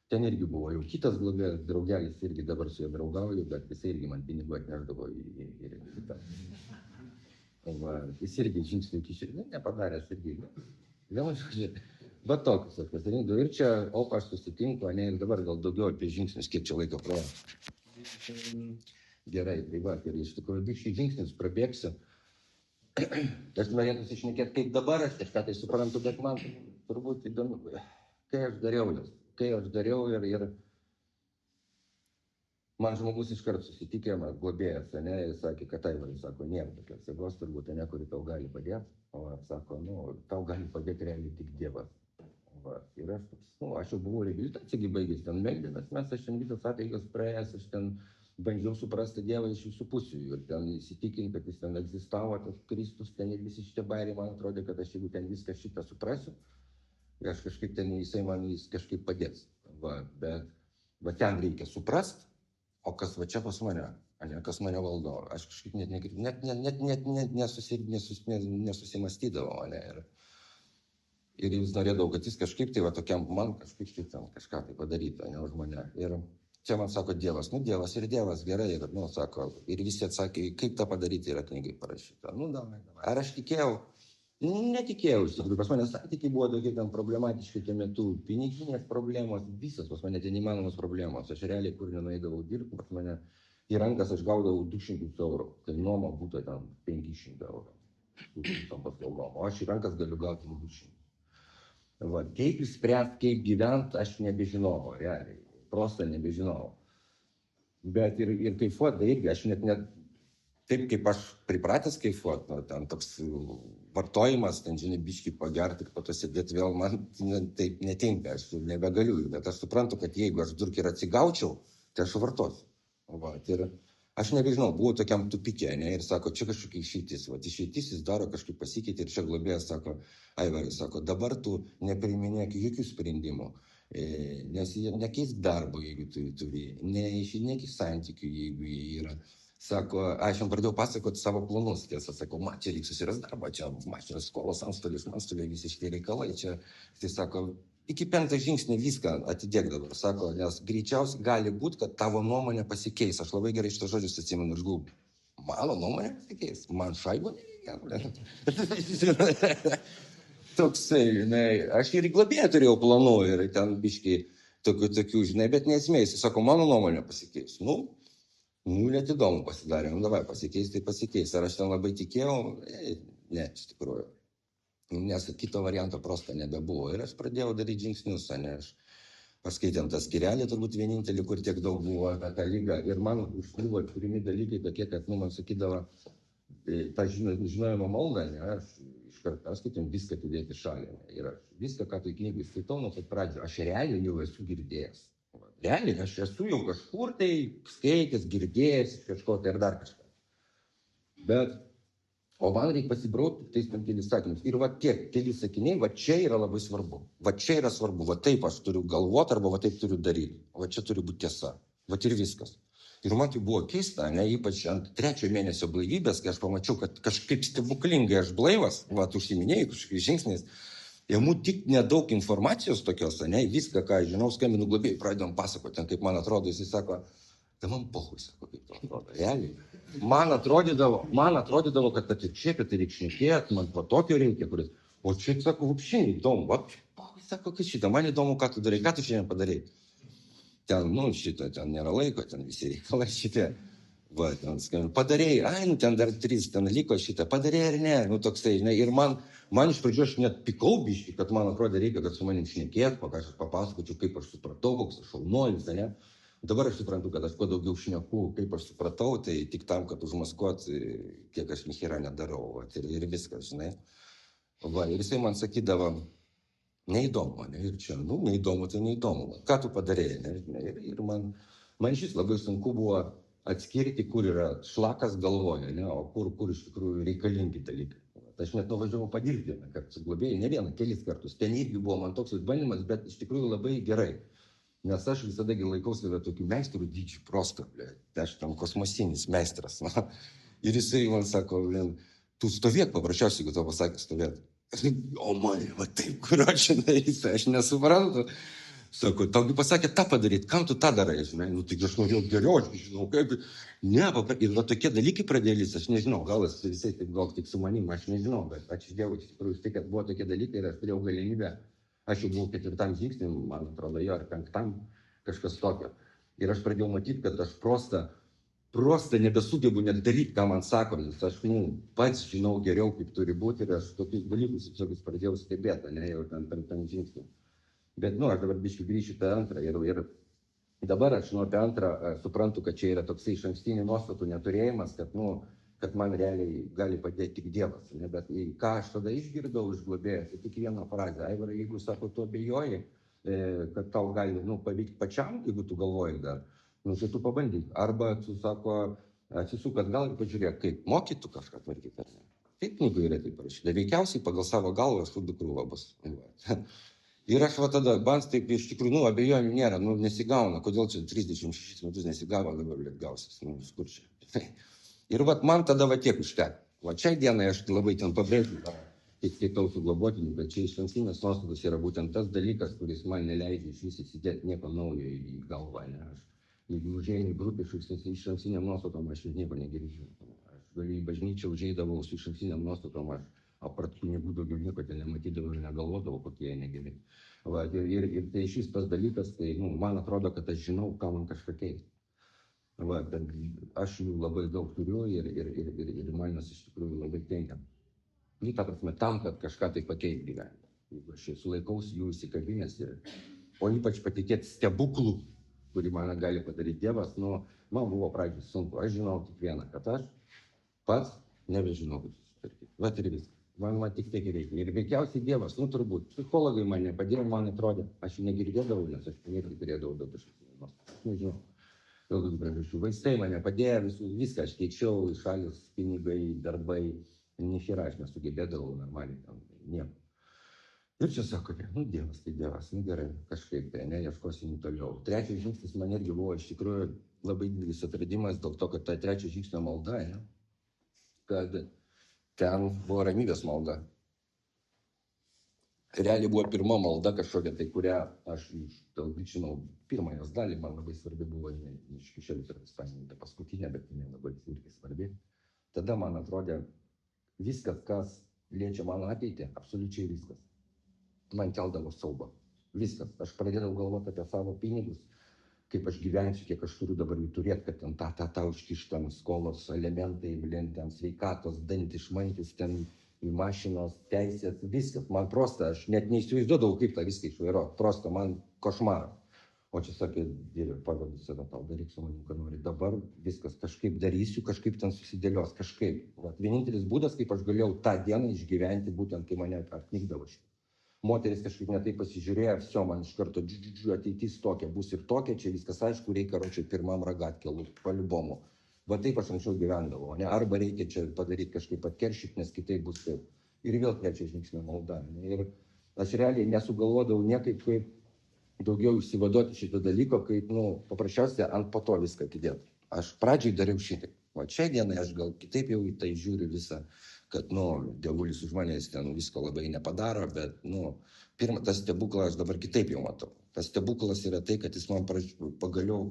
Ten irgi buvo jau kitas globėjas, draugelis irgi dabar su juo draugauju, bet jis irgi man pinigų atneždavo į reabilitaciją. Jis irgi žingsnių kišė, nepadarė, aš irgi. Vėl aš, bet tokius aš pasirinkdavau. Ir čia, aš susitinku, ne, ir dabar gal daugiau apie žingsnius, kiek čia laiko praėjo. Gerai, tai va, ir iš tikrųjų biškį žingsnis prabėgsiu. Aš norėtųsi šnekėti, kaip dabar aš kažką tai suprantu, bet man turbūt įdomu, kai aš dariau ir man žmogus iškart susitikė, man globėjas, ne, jis sakė, kad tai, jis sako, nėra tokios jėgos, turbūt, ne, kuri tau gali padėti, o sako, nu, tau gali padėti realiai tik Dievas. Va, ir aš, nu, aš jau buvau reabilitacijai baigęs, ten meldėmės, aš ten visas apeigas praėjęs, aš ten bandžiau suprasti Dievą iš visų pusių ir ten įsitikinti, kad jis ten egzistavo, tas Kristus, ten ir visi šitie bairiai, man atrodė, kad aš jeigu ten viską šitą suprasiu, aš kažkaip ten jisai man kažkaip padės. Va, bet va ten reikia suprast, o kas va čia pas mane, ne, kas mane valdo, aš kažkaip net nesusimastydavau, ne, ir jis norėdavo, kad jis kažkaip tai va tokiam man kažkaip šitam kažką tai padarytų, ne, už mane. Ir čia man sako Dievas, nu Dievas ir Dievas, gerai, ir, nu, sako, ir visi atsakė, kaip tą padaryti yra knygai parašyta. Nu, davai. Ar aš tikėjau? Netikėjau, iš tikrųjų, pas mane santykiai buvo tokie ten problematiški tuo metu, piniginės problemos, visas pas mane ten įmanomos problemos. Aš realiai kur nenueidavau dirbti, pas mane į rankas aš gaudavau 200 eurų, tai nuoma būtų ten 500 eurų. O aš į rankas galiu gauti 200. Va, kaip išspręsti, kaip gyventi, aš nebežinau, realiai. Prosto nebežinau. Bet ir kaifuot, tai irgi, aš net taip kaip aš pripratęs kaifuot, nu, ten toks vartojimas, ten, žinai, biškį pagerti ir po to sėdėti vėl, man taip netinka, aš nebegaliu, bet aš suprantu, kad jeigu aš durk ir atsigaučiau, tai aš vartosiu. Va, ir aš nebežinau, buvau tokiam tupikė, ne, ir sako, čia kažkokia išeitis, va, išeitis jis daro kažkaip pasikeitė ir čia globėjas sako, Aivaras sako, dabar tu nepriiminėk jokių sprendimų. Nes nekeisk darbo, jeigu tu turi, neišinėk iš santykių, jeigu jie yra. Sako, aš jam pradėjau pasakoti savo planus, tiesą sakau, čia reikia susirasti darbą, čia yra skolos antstolis, visi šitie reikalai, čia, tai sako, iki 5 žingsnį viską atidėk dabar, sako, nes greičiausiai gali būti, kad tavo nuomonė pasikeis, aš labai gerai šitą žodžius atsimenu, aš galvoju, mano nuomonė pasikeis, man šaibo nereikia. Toksai, žinai, aš ir į globėją turėjau planų ir ten biškai tokių, žinai, bet nesmė, jis sako, mano nuomonė pasikeis. Nu, net įdomu pasidarė, nu davai, pasikeis, tai pasikeis. Ar aš ten labai tikėjau? Ne, iš tikrųjų. Nes kito varianto prosto nebebuvo. Ir aš pradėjau daryti žingsnius, ne, aš paskaitėm tą skyrelį, turbūt vienintelį, kur tiek daug buvo apie tą lygą. Ir man užkliuvo pirmi dalykai tokie, kad, nu, man sakydavo, tą žinojimo maldą, ne, aš iškart perskaitėm viską atidėti šalį. Ir aš viską, ką tai knygai skaitau, nuo pat pradžio, aš realiai jau esu girdėjęs. Realiai, aš esu jau kažkur tai skaitęs, girdėjęs, kažko tai ir dar kažką. Bet, o man reikia pasibraukti tais 5 sakinius. Ir va tie keli sakiniai, va čia yra labai svarbu. Va čia yra svarbu, va taip aš turiu galvoti, arba va taip turiu daryti. Va čia turi būti tiesa. Va ir viskas. Ir man tai buvo keista, ne, ypač ant 3 mėnesio blaivybės, kai aš pamačiau, kad kažkaip stebuklingai aš blaivas, va, užsiminėjau kažkokiais žingsniais. Jeigu tik nedaug informacijos tokios, ne, viską, ką aš žinau, skambinu globėjai, pradedam pasakoti, ten, kaip man atrodo, jis sako, tai man pohui, sako, kaip to atrodo, realiai. Man atrodydavo, kad atvirkščiai apie tai reikia šnekėti, man po tokio reikia, kuris, o čia, sako, vapšiai įdomu, pohui, sako, kad šitą, man įdomu, ką tu darai, ką tu šiandien padarai. Ten, nu, šito, ten nėra laiko, ten visi reikalai šitie. Va, ten skambinu, padarėjai, ai, nu, ten dar 3, ten liko šitą, padarėjai ar ne, nu, toksai, žinai, ir man iš pradžių aš net pikau biškį, kad man atrodė reikia, kad su manim šnekėt, ką aš papasakočiau, kaip aš supratau, koks aš šaunuolis, ne. Dabar aš suprantu, kad aš kuo daugiau šneku, kaip aš supratau, tai tik tam, kad užmaskuot, kiek aš nihera nedarau, va, ir viskas, žinai. Va, ir jisai man sakydavo, neįdomu, ne, ir čia, nu, neįdomu, tai neįdomu, ką tu padarėjai, ne, ir man šis labai sunku buvo atskirti, kur yra šlakas galvoje, ne, o kur iš tikrųjų reikalingi dalykai. Aš net nuvažiavau padirbti, kad su globėjai, ne vieną, kelis kartus, ten irgi buvo man toks išbandymas, bet iš tikrųjų labai gerai, nes aš visada laikau save tokių meistrų dydžių prosto, aš tam kosmosinis meistras, na. Ir jisai man sako, tu stovėk paprasčiausiai, jeigu tau pasakė stovėt. O man, va taip, kur aš žinai, aš nesuprantu. Sako, taugi pasakė tą padaryti, kam tu tą darai, žinai, nu tai aš norėjau geriau, aš žinau, kaip, ne, ir va tokie dalykai pradėlis, aš nežinau, gal visai taip, gal tik su manim, aš nežinau, bet ačiū Dievui, iš tikrųjų, tai, kad buvo tokie dalykai ir aš turėjau galimybę, aš jau buvau 4 žingsnį, man atrodo, jo, ar 5, kažkas tokio. Ir aš pradėjau matyti, kad aš prosta nebesugebu net daryti, ką man sako, nes aš, pats žinau geriau, kaip turi būti ir aš tokius dalykus visokius pradėjau stebėti, ne, jau ten 5 žingsnį. Bet, aš dabar biškai grįšiu tą antrą ir dabar aš apie antrą suprantu, kad čia yra toksai išankstinių nuostatų neturėjimas, kad man realiai gali padėti tik Dievas, ne, bet ką aš tada išgirdau iš globėjos, tai tik vieną frazę, Aivarai, jeigu, sako, tu abejoji, kad tau gali, pavykti pačiam, jeigu tu galvoji dar, tai tu pabandyk, arba tu, sako, atsisuk atgal ir pažiūrėk, kaip mokytų kažką tvarkyti, ar ne. Taip knygų yra taip parašyta, veikiausiai pagal savo galvą šūdų krūva bus. Ir aš va tada, bans taip iš tikrųjų, abejonių nėra, nesigauna, kodėl čia 36 metus nesigavo, dabar gausis, iš kur čia. Ir va man tada va tiek užteko. Va čia dienai aš labai ten pabrėžiu, tik tautų globotinių, bet čia išankstinės nuostatos yra būtent tas dalykas, kuris man neleidžia iš vis įsidėti nieko naujo į galvą, ne. Jeigu užėjai į grupę išankstiniam nuostatom, aš nieko negirdžiu. Aš galiu į bažnyčią užeidavau su išankstiniam nuostatom, aš apart kunigų daugiau nieko ten nematydavau ir negalvodavau, kokie jie negeri. Va, ir tai šis tas dalykas, tai man atrodo, kad aš žinau, ką man kažką keisti. Va, bet aš jų labai daug turiu ir manas iš tikrųjų labai kenkia. Ta prasme, tam, kad kažką tai pakeisti gyvenime. Jeigu aš sulaikausi jų įsikabinės, o ypač patikėti stebuklų, kurį man gali padaryti Dievas, man buvo pradžiai sunku. Aš žinau tik vieną, kad aš pats nebežinau, kaip susitvarkyti. Va ir viskas. Man tik tiek reikia. Ir veikiausiai Dievas, turbūt, psichologai man nepadėjo, man atrodė, aš jų negirdėdavau, nes aš niekada turėdavau daug kažkokių. Aš nežinau, dėl tokių priežasčių. Vaistai man nepadėjo, viską aš keičiau, šalis, pinigai, darbai, nihera aš nesugebėdavau normaliai, nieko. Ir čia sako, Dievas, tai Dievas, gerai, kažkaip tai, ieškosim toliau. Trečias žingsnis man irgi buvo iš tikrųjų labai didelis atradimas dėl to, kad ta trečio žingsnio malda, kad ten buvo ramybės malda. Realiai buvo pirma malda kažkokia, tai kurią aš žinau, pirmą jos dalį man labai svarbi buvo, iš kišelius ir paspaninta paskutinė, bet jinai labai irgi svarbi. Tada man atrodė viskas, kas liečia mano ateitį, absoliučiai viskas. Man keldavo siaubą. Viskas. Aš pradėdavau galvoti apie savo pinigus, kaip aš gyvensiu, kiek aš turiu dabar jų turėti, kad ten tą užkištam skolos elementai, ten sveikatos, dantys, išmantis, ten mašinos, teisės, viskas. Man prosta, aš net neįsivaizduodavau, kaip tą viską išvairuoti. Prosta, man košmaras. O čia sakė, Dieve, pavedu save tau, daryk su manim, ką nori. Dabar viskas kažkaip darysiu, kažkaip ten susidėlios, kažkaip. Vienintelis būdas, kaip aš galėjau tą dieną išgyventi, būtent kai mane apnikdavo šitą. Moteris kažkaip netai pasižiūrėjo, viso man iš karto ateitis tokia, bus ir tokia, čia viskas aišku, reikia ročiai pirmam ragatkelų, paliubomu. Va taip aš anksčiau gyvendavau, ne? Arba reikia čia padaryti kažkaip atkeršyti, nes kitaip bus taip. Ir vėl trečia žingsnio malda. Ir aš realiai nesugalvodavau niekaip, kaip daugiau išsivaduoti šito dalyko, kaip, paprasčiausiai ant po to viską atidėti. Aš pradžiai dariau šitaip. O čia dienai aš gal kitaip jau į tai žiūriu visą, kad, dievulis už manęs ten visko labai nepadaro, bet, pirmą tas stebuklą aš dabar kitaip jau matau. Tas stebuklas yra tai, kad jis man pagaliau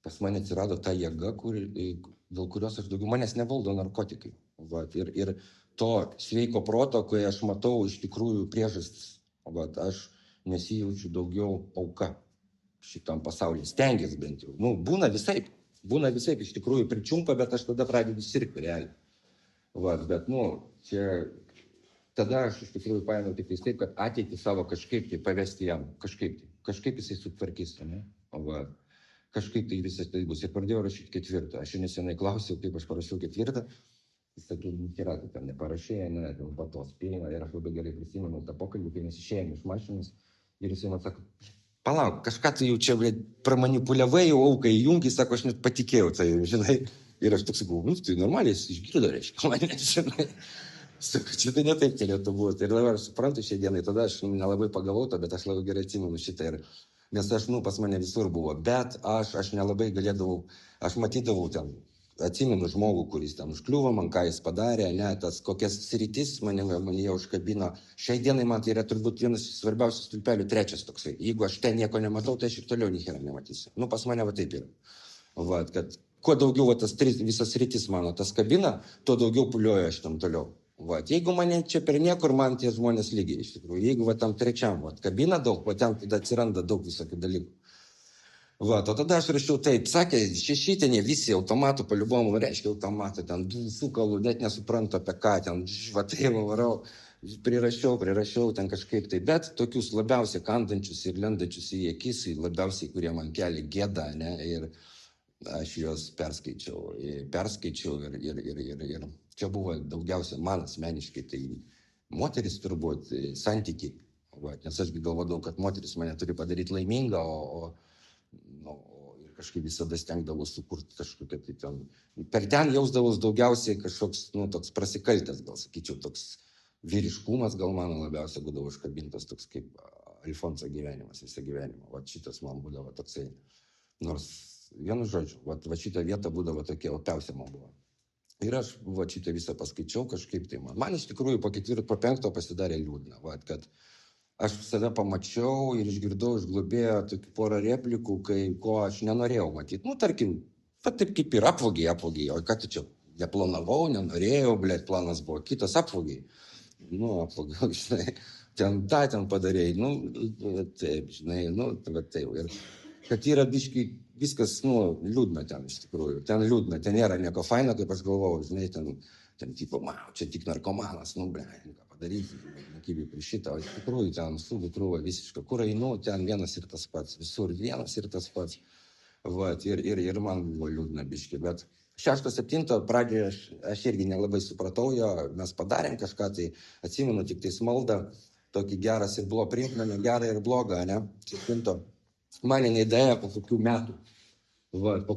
pas mane atsirado ta jėga, dėl kurios aš daugiau manęs nevaldo narkotikai. Ir to sveiko proto, kai aš matau iš tikrųjų priežastis. Aš nesijaučiu daugiau auka šitam pasaulyje. Stengiasi bent jau. Būna visaip iš tikrųjų pričiumpa, bet aš tada pradedu sirgti realiai. Bet, čia tada aš iš tikrųjų paėmiau tik taip, kad ateitį savo kažkaip tai pavesti jam, kažkaip jisai sutvarkys, ne? Kažkaip tai visas tai bus. Ir pradėjau rašyti 4. Aš nesenai klausiau, kaip aš parašiau 4. Jis sakė, yra, kad ten neparašė, dėl batos spėjimo. Ir aš labai gerai prisimenu tą pokalbį, kai mes išėjome iš mašinos. Ir jisai man sako, palauk, kažką tai jau čia pramanipuliavai, jau aukai įjungi, sako, aš net patikėjau, tai žinai. Ir aš toks sakau, tai normaliai, jis išgirdo, reiškia, mane, žinai. Sakau, čia tai ne taip turėtų būti. Ir dabar aš suprantu šią dieną, tada aš nelabai pagalvojau to, bet aš labai gerai atsimenu šitą. Nes aš, pas mane visur buvo, bet aš nelabai galėdavau, aš matydavau ten, atsimenu žmogų, kuris ten užkliuvo man, ką jis padarė, tas kokias sritis mane užkabino. Šiai dienai man tai yra turbūt vienas svarbiausių stulpelių, 3 toksai. Jeigu aš ten nieko nematau, tai aš ir toliau nichera nematysiu. Pas mane taip yra. Kad kuo daugiau tas visas sritis mano, tas kabina, tuo daugiau pulioju aš tam toliau. Jeigu mane čia per niekur, man tie žmonės lygiai iš tikrųjų. Jeigu tam 3 kabina daug, ten tada atsiranda daug visokių dalykų. O tada aš rašiau taip, sakė, šešitenė visi automatų paliubomų, reiškia automatų, ten sukalų, net nesuprantu apie ką, ten varau, prirašiau ten kažkaip tai, bet tokius labiausiai kandančius ir lendančius į akis, labiausiai, kurie man kelia gėdą, ne, ir aš juos perskaičiau ir čia buvo daugiausia man asmeniškai, tai moteris turbūt santykiai, nes aš galvodavau, kad moteris mane turi padaryti laimingą, ir kažkaip visada stengdavau sukurti kažkokią tai ten, per ten jausdavau daugiausiai kažkoks, toks prasikaltęs, gal sakyčiau, toks vyriškumas gal mano labiausiai būdavo užkabintas, toks kaip Alfonso gyvenimas, visą gyvenimą, šitas man būdavo toksai, nors vienu žodžiu, šitą vietą būdavo tokia opiausia man buvo. Ir aš šitą visą paskaičiau kažkaip tai man iš tikrųjų po 4, po 5 pasidarė liūdna, kad aš save pamačiau ir išgirdau iš globėjo tokių porą replikų, ko aš nenorėjau matyti. Tarkim, taip kaip ir apvogiai, o ką tu čia, neplanavau, nenorėjau, planas buvo kitas, apvogiai. Apvogiau, žinai, ten padarėjai, taip, žinai, taip. Ir kad yra biškai viskas, liūdna ten iš tikrųjų. Ten liūdna, ten nėra nieko faino, kaip aš galvojau, žinai, ten tipo, čia tik narkomanas, ką padaryti, nekybiai prie šitą, o iš tikrųjų ten sūdų krūva visiškai, kur einu, ten vienas ir tas pats, visur vienas ir tas pats. Ir man buvo liūdna biškai, bet 6-7 pradžioje aš irgi nelabai supratau jo, mes padarėm kažką, tai atsimenu tik tais maldą, tokį geras ir blogą, priimtumėme gerą ir blogą, ne, 7. Man neįdėjo po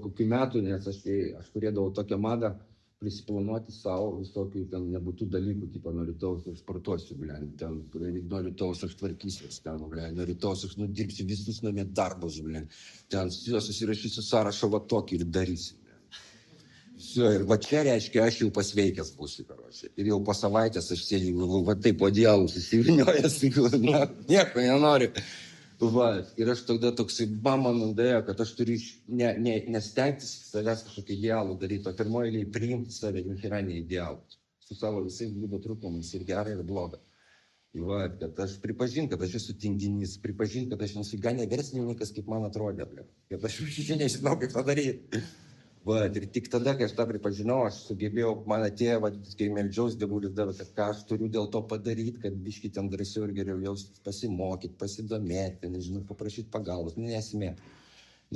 kokių metų, nes aš turėdavau tokią madą prisiplanuoti savo visokių ten nebūtų dalykų, tipo nuo rytojaus aš sportuosiu, nuo rytojaus aš tvarkysiuos, nuo rytojaus aš nudirbsiu visus namie darbus, ten susirašysiu sąrašą tokį ir darysiu. Ir čia reiškia, aš jau pasveikęs būsiu, karočiui. Ir jau po savaitės aš sėdžiu, taip odėlų susivyniojęs, nieko nenoriu. Ir aš tada toksai man nudėjo, kad aš turiu nestengtis savęs kažkokį idealų daryti, o pirmoji eilėje priimti save yra ne idealų. Su savo visais būdo trūkumais ir gerai ir blogai. Kad aš pripažinti, kad aš esu tinginys, pripažinti, kad aš nesu gan verslininkas, kaip man atrodė. Kad aš nežinau, kaip tą daryti. Ir tik tada, kai aš tą pripažinau, aš sugebėjau, man atėjo, kai meldžiaus dievulis davė, kad ką aš turiu dėl to padaryti, kad biškį ten drąsiau ir geriau jaustis, pasimokyti, pasidomėti, nežinau, paprašyti pagalbos, nesmė.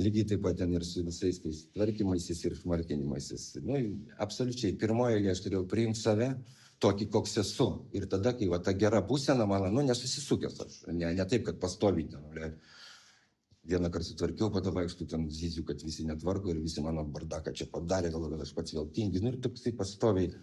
Lygiai taip pat ten ir su visais tais tvarkymaisis ir šmarkinimaisis. Absoliučiai, pirmoje eilėje aš turėjau priimti save, tokį, koks esu. Ir tada, kai ta gera būsena mano, nesusisukęs aš, ne taip, kad pastovyti. Vieną kartą sutvarkiau, po to vaikštų ten zyziu, kad visi netvarko ir visi mano bardaką čia padarė, gal kad aš pats vėl tingi. Ir toksai pastoviai,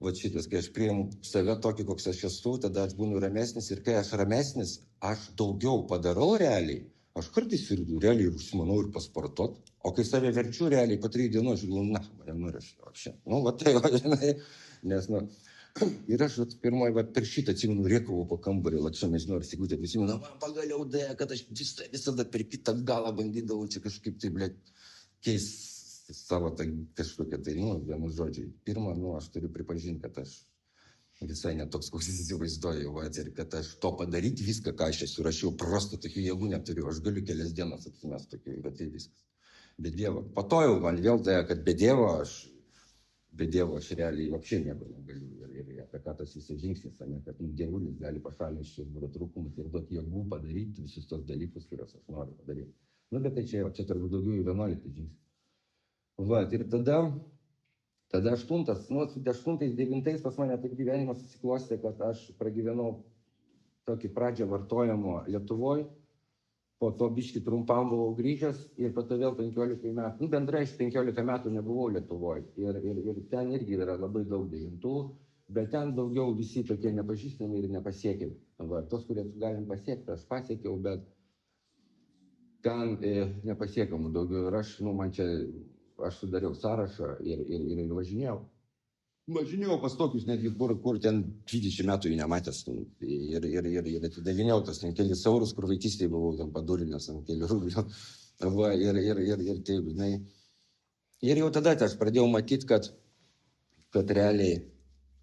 šitas, kai aš priimu save tokį, koks aš esu, tada aš būnu ramesnis ir kai aš ramesnis, aš daugiau padarau realiai, aš kartais ir realiai užsimanau ir pasportuot, o kai save verčiu realiai po 3 dienų, aš galvoju, na, mane nurašė, apšė. Nu, va tai, va, žinai, nes, nu, ir aš pirmoji, per šitą atsimenu, rėkavau po kambarį, lakščiau, nežinau, ar Sigutė prisimenu, man pagaliau dėja, kad aš visada per kitą galą bandydavau čia kažkaip tai, blėt, keist savo tą kažkokią tai, nu, vienu žodžiu. Pirmą, nu, aš turiu pripažinti, kad aš visai netoks, koks įsivaizduoju, ir kad aš to padaryti viską, ką aš esu rašiau, prosto tokių jėgų neturiu, aš galiu kelias dienas apsimest tokių, bet tai viskas. Be Dievo. Po to jau man vėl tai, kad be Dievo aš realiai apšiai nieko negaliu. Ir apie ką tas visas žingsnis, ne, kad Dievulis gali pašalinti šios trūkumus ir duoti jėgų padaryti visus tos dalykus, kuriuos aš noriu padaryti. Nu, bet tai čia turbūt daugiau 11 žingsnis. Va, ir tada 8-9 pas mane taip gyvenimas susiklostė, kad aš pragyvenau tokį pradžią vartojimo Lietuvoje, po to biškį trumpam buvau grįžęs ir po to vėl 15 metų, nu bendrai 15 metų nebuvau Lietuvoje ir ten irgi yra labai daug 9, bet ten daugiau visi tokie nepažįstami ir nepasiekėmi. Va, tos, kurie galim pasiekti, aš pasiekiau, bet ten nepasiekamų daugiau ir aš sudariau sąrašą ir važinėjau. Važinėjau pas tokius netgi, kur ten 20 metų jų nematęs ir atidavinėjau tas ten kelis eurus, kur vaikystėje buvau ten padurinęs ant kelių rublių. Va, ir taip, žinai. Ir jau tada aš pradėjau matyti, kad realiai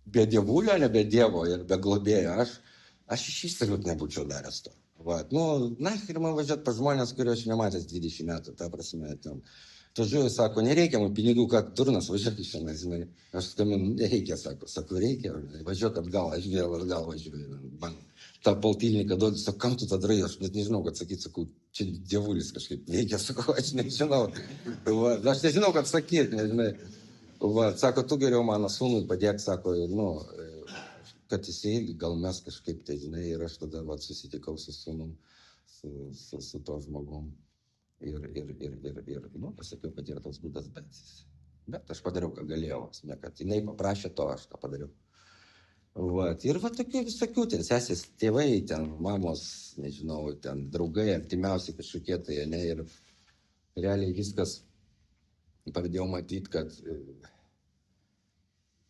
be dievulio, ne be Dievo ir be globėjo, aš iš įstariut nebūčiau daręs to. Va, nu, ir man važiuot pas žmonės, kurio aš nematęs 20 metų, ta prasme, ten. Tažiuoju, sako, nereikia man pinigų, kad turnas važiuoti šiandien, žinai. Aš skambinu, nereikia, sako, reikia, važiuoti atgal, aš vėl atgal važiuoju. Man tą poltilniką duodu, sako, kam tu tą darai, aš net nežinau, kad sakyti, sakau, čia Dievulis kažkaip veikia, sako, aš nežinau. Va, aš nežinau, kad sakyti, nežinai. Va, sako, tu geriau mano sūnui padėk, sako, nu, kad jisai irgi gal mes kažkaip tai, žinai, ir aš tada va, susitikau su sūnum, su to žmogum. Ir nu, pasakiau, kad yra toks būdas, bet aš padariau, ką galėjau, kad jinai paprašė to, aš tą padariau. Va, ir va tokių visokių, ten sesės, tėvai, ten mamos, nežinau, ten draugai, artimiausi kažkokie tai, ne, ir realiai viskas pradėjau matyti, kad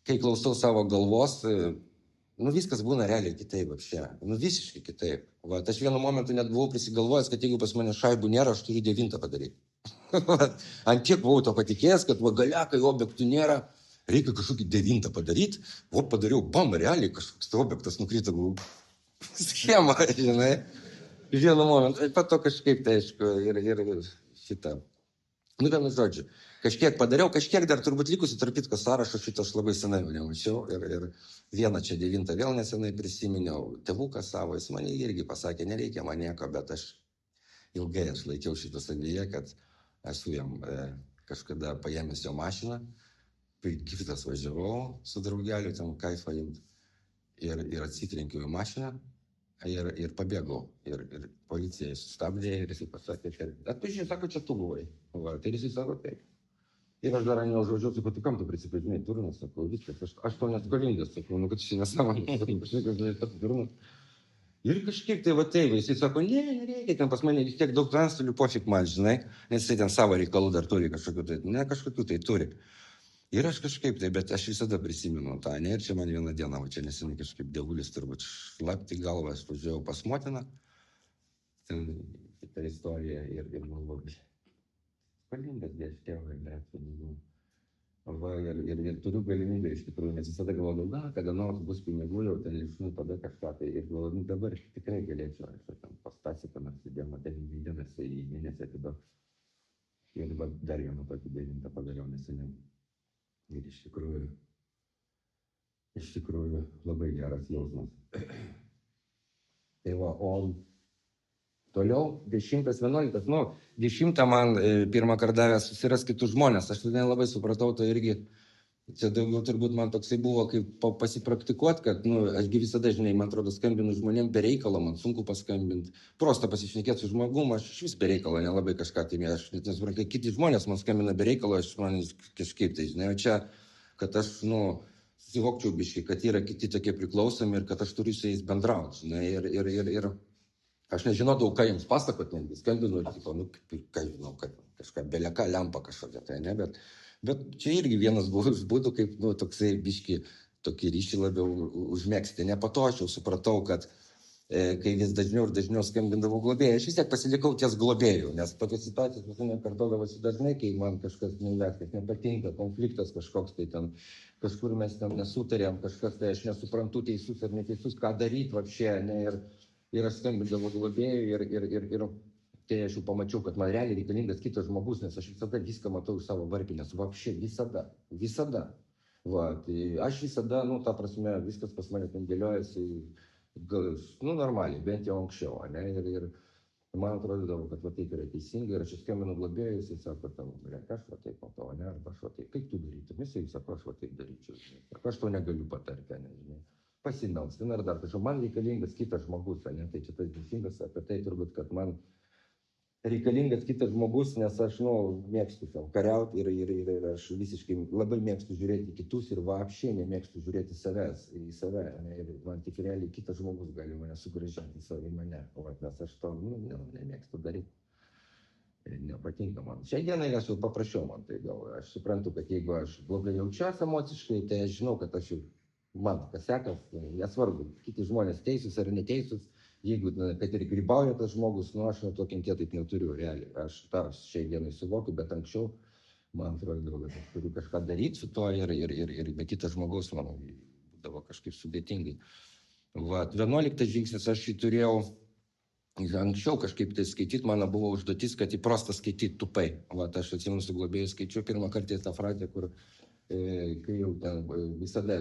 kai klausau savo galvos, nu viskas būna realiai kitaip apšė, nu visiškai kitaip. Va, aš vienu momentu net buvau prisigalvojęs, kad jeigu pas mane šaibų nėra, aš turiu 9 padaryti. Ant tiek buvau to patikėjęs, kad va galia, kai objektų nėra, reikia kažkokį 9 padaryti. O padariau, bam, realiai kažkoks objektas nukrito, schema, žinai. Vienu momentu, pat to kažkaip, tai aišku, ir šitą. Nu, vienu žodžiu, kažkiek padariau, kažkiek dar turbūt likusi tarpitko sąrašo, šito aš labai senai nemačiau ir vieną čia 9 vėl nesenai prisiminiau. Tėvukas savo, jis man irgi pasakė, nereikia man nieko, bet aš ilgai laikiau šitą savyje, kad esu jam kažkada paėmęs jo mašiną, kitas važiavau su draugeliu, ten kaifą imti ir atsitrenkiau į mašiną. Ir pabėgau. Ir policija sustabdė ir jisai pasakė, kad atpažinai, sako, čia tu buvai. Va, tai jisai sako, taip. Ir aš dar neužvažiuoju, sakau, tai kam tu prisipažinai, turnas, sakau, viskas, aš to neskolingas, sakau, nu, kad čia nesąmonė, turnas. Ir kažkiek tai va taip, jisai sako, nereikia, ten pas mane vis tiek daug transtolių, pofik man, žinai, nes jisai ten savo reikalų dar turi kažkokių tai, ne kažkokių tai turi. Ir aš kažkaip tai, bet aš visada prisimenu tą, ne, ir čia man vieną dieną, va čia nesenai kažkaip Dievulis turbūt šlapti galvą, aš važiavau pas motiną, ten šitą istoriją ir galvoju, skolingas dėl tėvai, bet pinigų. Va, ir turiu galimybę iš tikrųjų, nes visada galvoju, kada nors bus pinigų, jau ten išnu tada kažką tai, ir galvoju, dabar tikrai galėčiau, aš ten pastasį, ten atsidėjau, 9 dienas į mėnesį atiduok. Ir dar vieną tokį 9 padariau neseniai. Ir iš tikrųjų labai geras jausmas. Tai va, o toliau 10-11, nu, 10 man pirmą kartą davė susiras kitus žmonės, aš nelabai supratau, tai irgi, čia daugiau turbūt man toksai buvo, kaip pasipraktikuoti, kad, nu, ašgi visada, žinai, man atrodo, skambinu žmonėm be reikalo, man sunku paskambinti, prosto pasišnekėti su žmogum, aš iš vis be reikalo, nelabai kažką tai, aš net nesuprantu, kai kiti žmonės man skambina be reikalo, aš man kažkaip tai, žinai, o čia, kad aš, nu, susivokčiau biškai, kad yra kiti tokie priklausomi ir kad aš turiu su jais bendrauti, žinai, ir Aš nežinodavau, ką jums pasakot, netgi skambinu ir tipo, nu, ką žinau, kad kažką beleka lempa kažkokia, tai ne, bet čia irgi vienas buvo iš būdų, kaip, nu, toksai biški, tokį ryšį labiau užmėgsti. Ne po to aš jau supratau, kad kai vis dažniau ir dažniau skambindavau globėjai, aš vis tiek pasilikau ties globėjų, nes tokios situacijos pas mane kartodavosi dažnai, kai man kažkas nepatinka, konfliktas kažkoks, tai ten kažkur mes ten nesutarėm, kažkas, tai aš nesuprantu teisus ar neteisus, ką daryti vapšė, ne, ir aš skambindavau globėjui ir tai aš jau pamačiau, kad man realiai reikalingas kitas žmogus, nes aš visada viską matau iš savo varpinės, vapšė, visada. Va, tai aš visada, nu, ta prasme, viskas pas mane ten dėliojasi, nu, normaliai, bent jau anksčiau, ne, ir man atrodydavo, kad va taip yra teisinga, ir aš skambinu globėjui, jisai sako, aš va taip matau, ne, arba aš va taip, kaip tu darytum, jisai sako, aš va taip daryčiau, žinai, aš to negaliu patarti, nežinai, pasimelsti, ir dar kažkaip, man reikalingas kitas žmogus, ne, tai čia tas teisingas apie tai turbūt, kad man reikalingas kitas žmogus, nes aš, nu, mėgstu ten kariauti ir aš visiškai labai mėgstu žiūrėti kitus ir vapšė nemėgstu žiūrėti į save, ne, ir man tik realiai kitas žmogus gali mane sugrąžinti į mane, nes aš to, nu, nemėgstu daryti. Nepatinka man. Šiai dienai aš jau paprašiau man, tai gal aš suprantu, kad jeigu aš blogai jaučiuosi emociškai, tai aš žinau, kad aš jau, man kas sekas, nesvarbu, kiti žmonės teisūs ar neteisūs, jeigu, kad ir grybauja tas žmogus, nu, aš nuo to kentėti taip neturiu, realiai. Aš tą šiai dienai suvokiu, bet anksčiau, man atrodo, kad aš turiu kažką daryti su to ir be kitas žmogaus, manau, būdavo kažkaip sudėtingai. Va, 11 žingsnis aš jį turėjau anksčiau kažkaip tai skaityti, mano buvo užduotis, kad įprasta skaityti tupai. Va, aš atsimenu su globėjai skaičiu pirmą kartą tą frazę, kur kai jau ten visada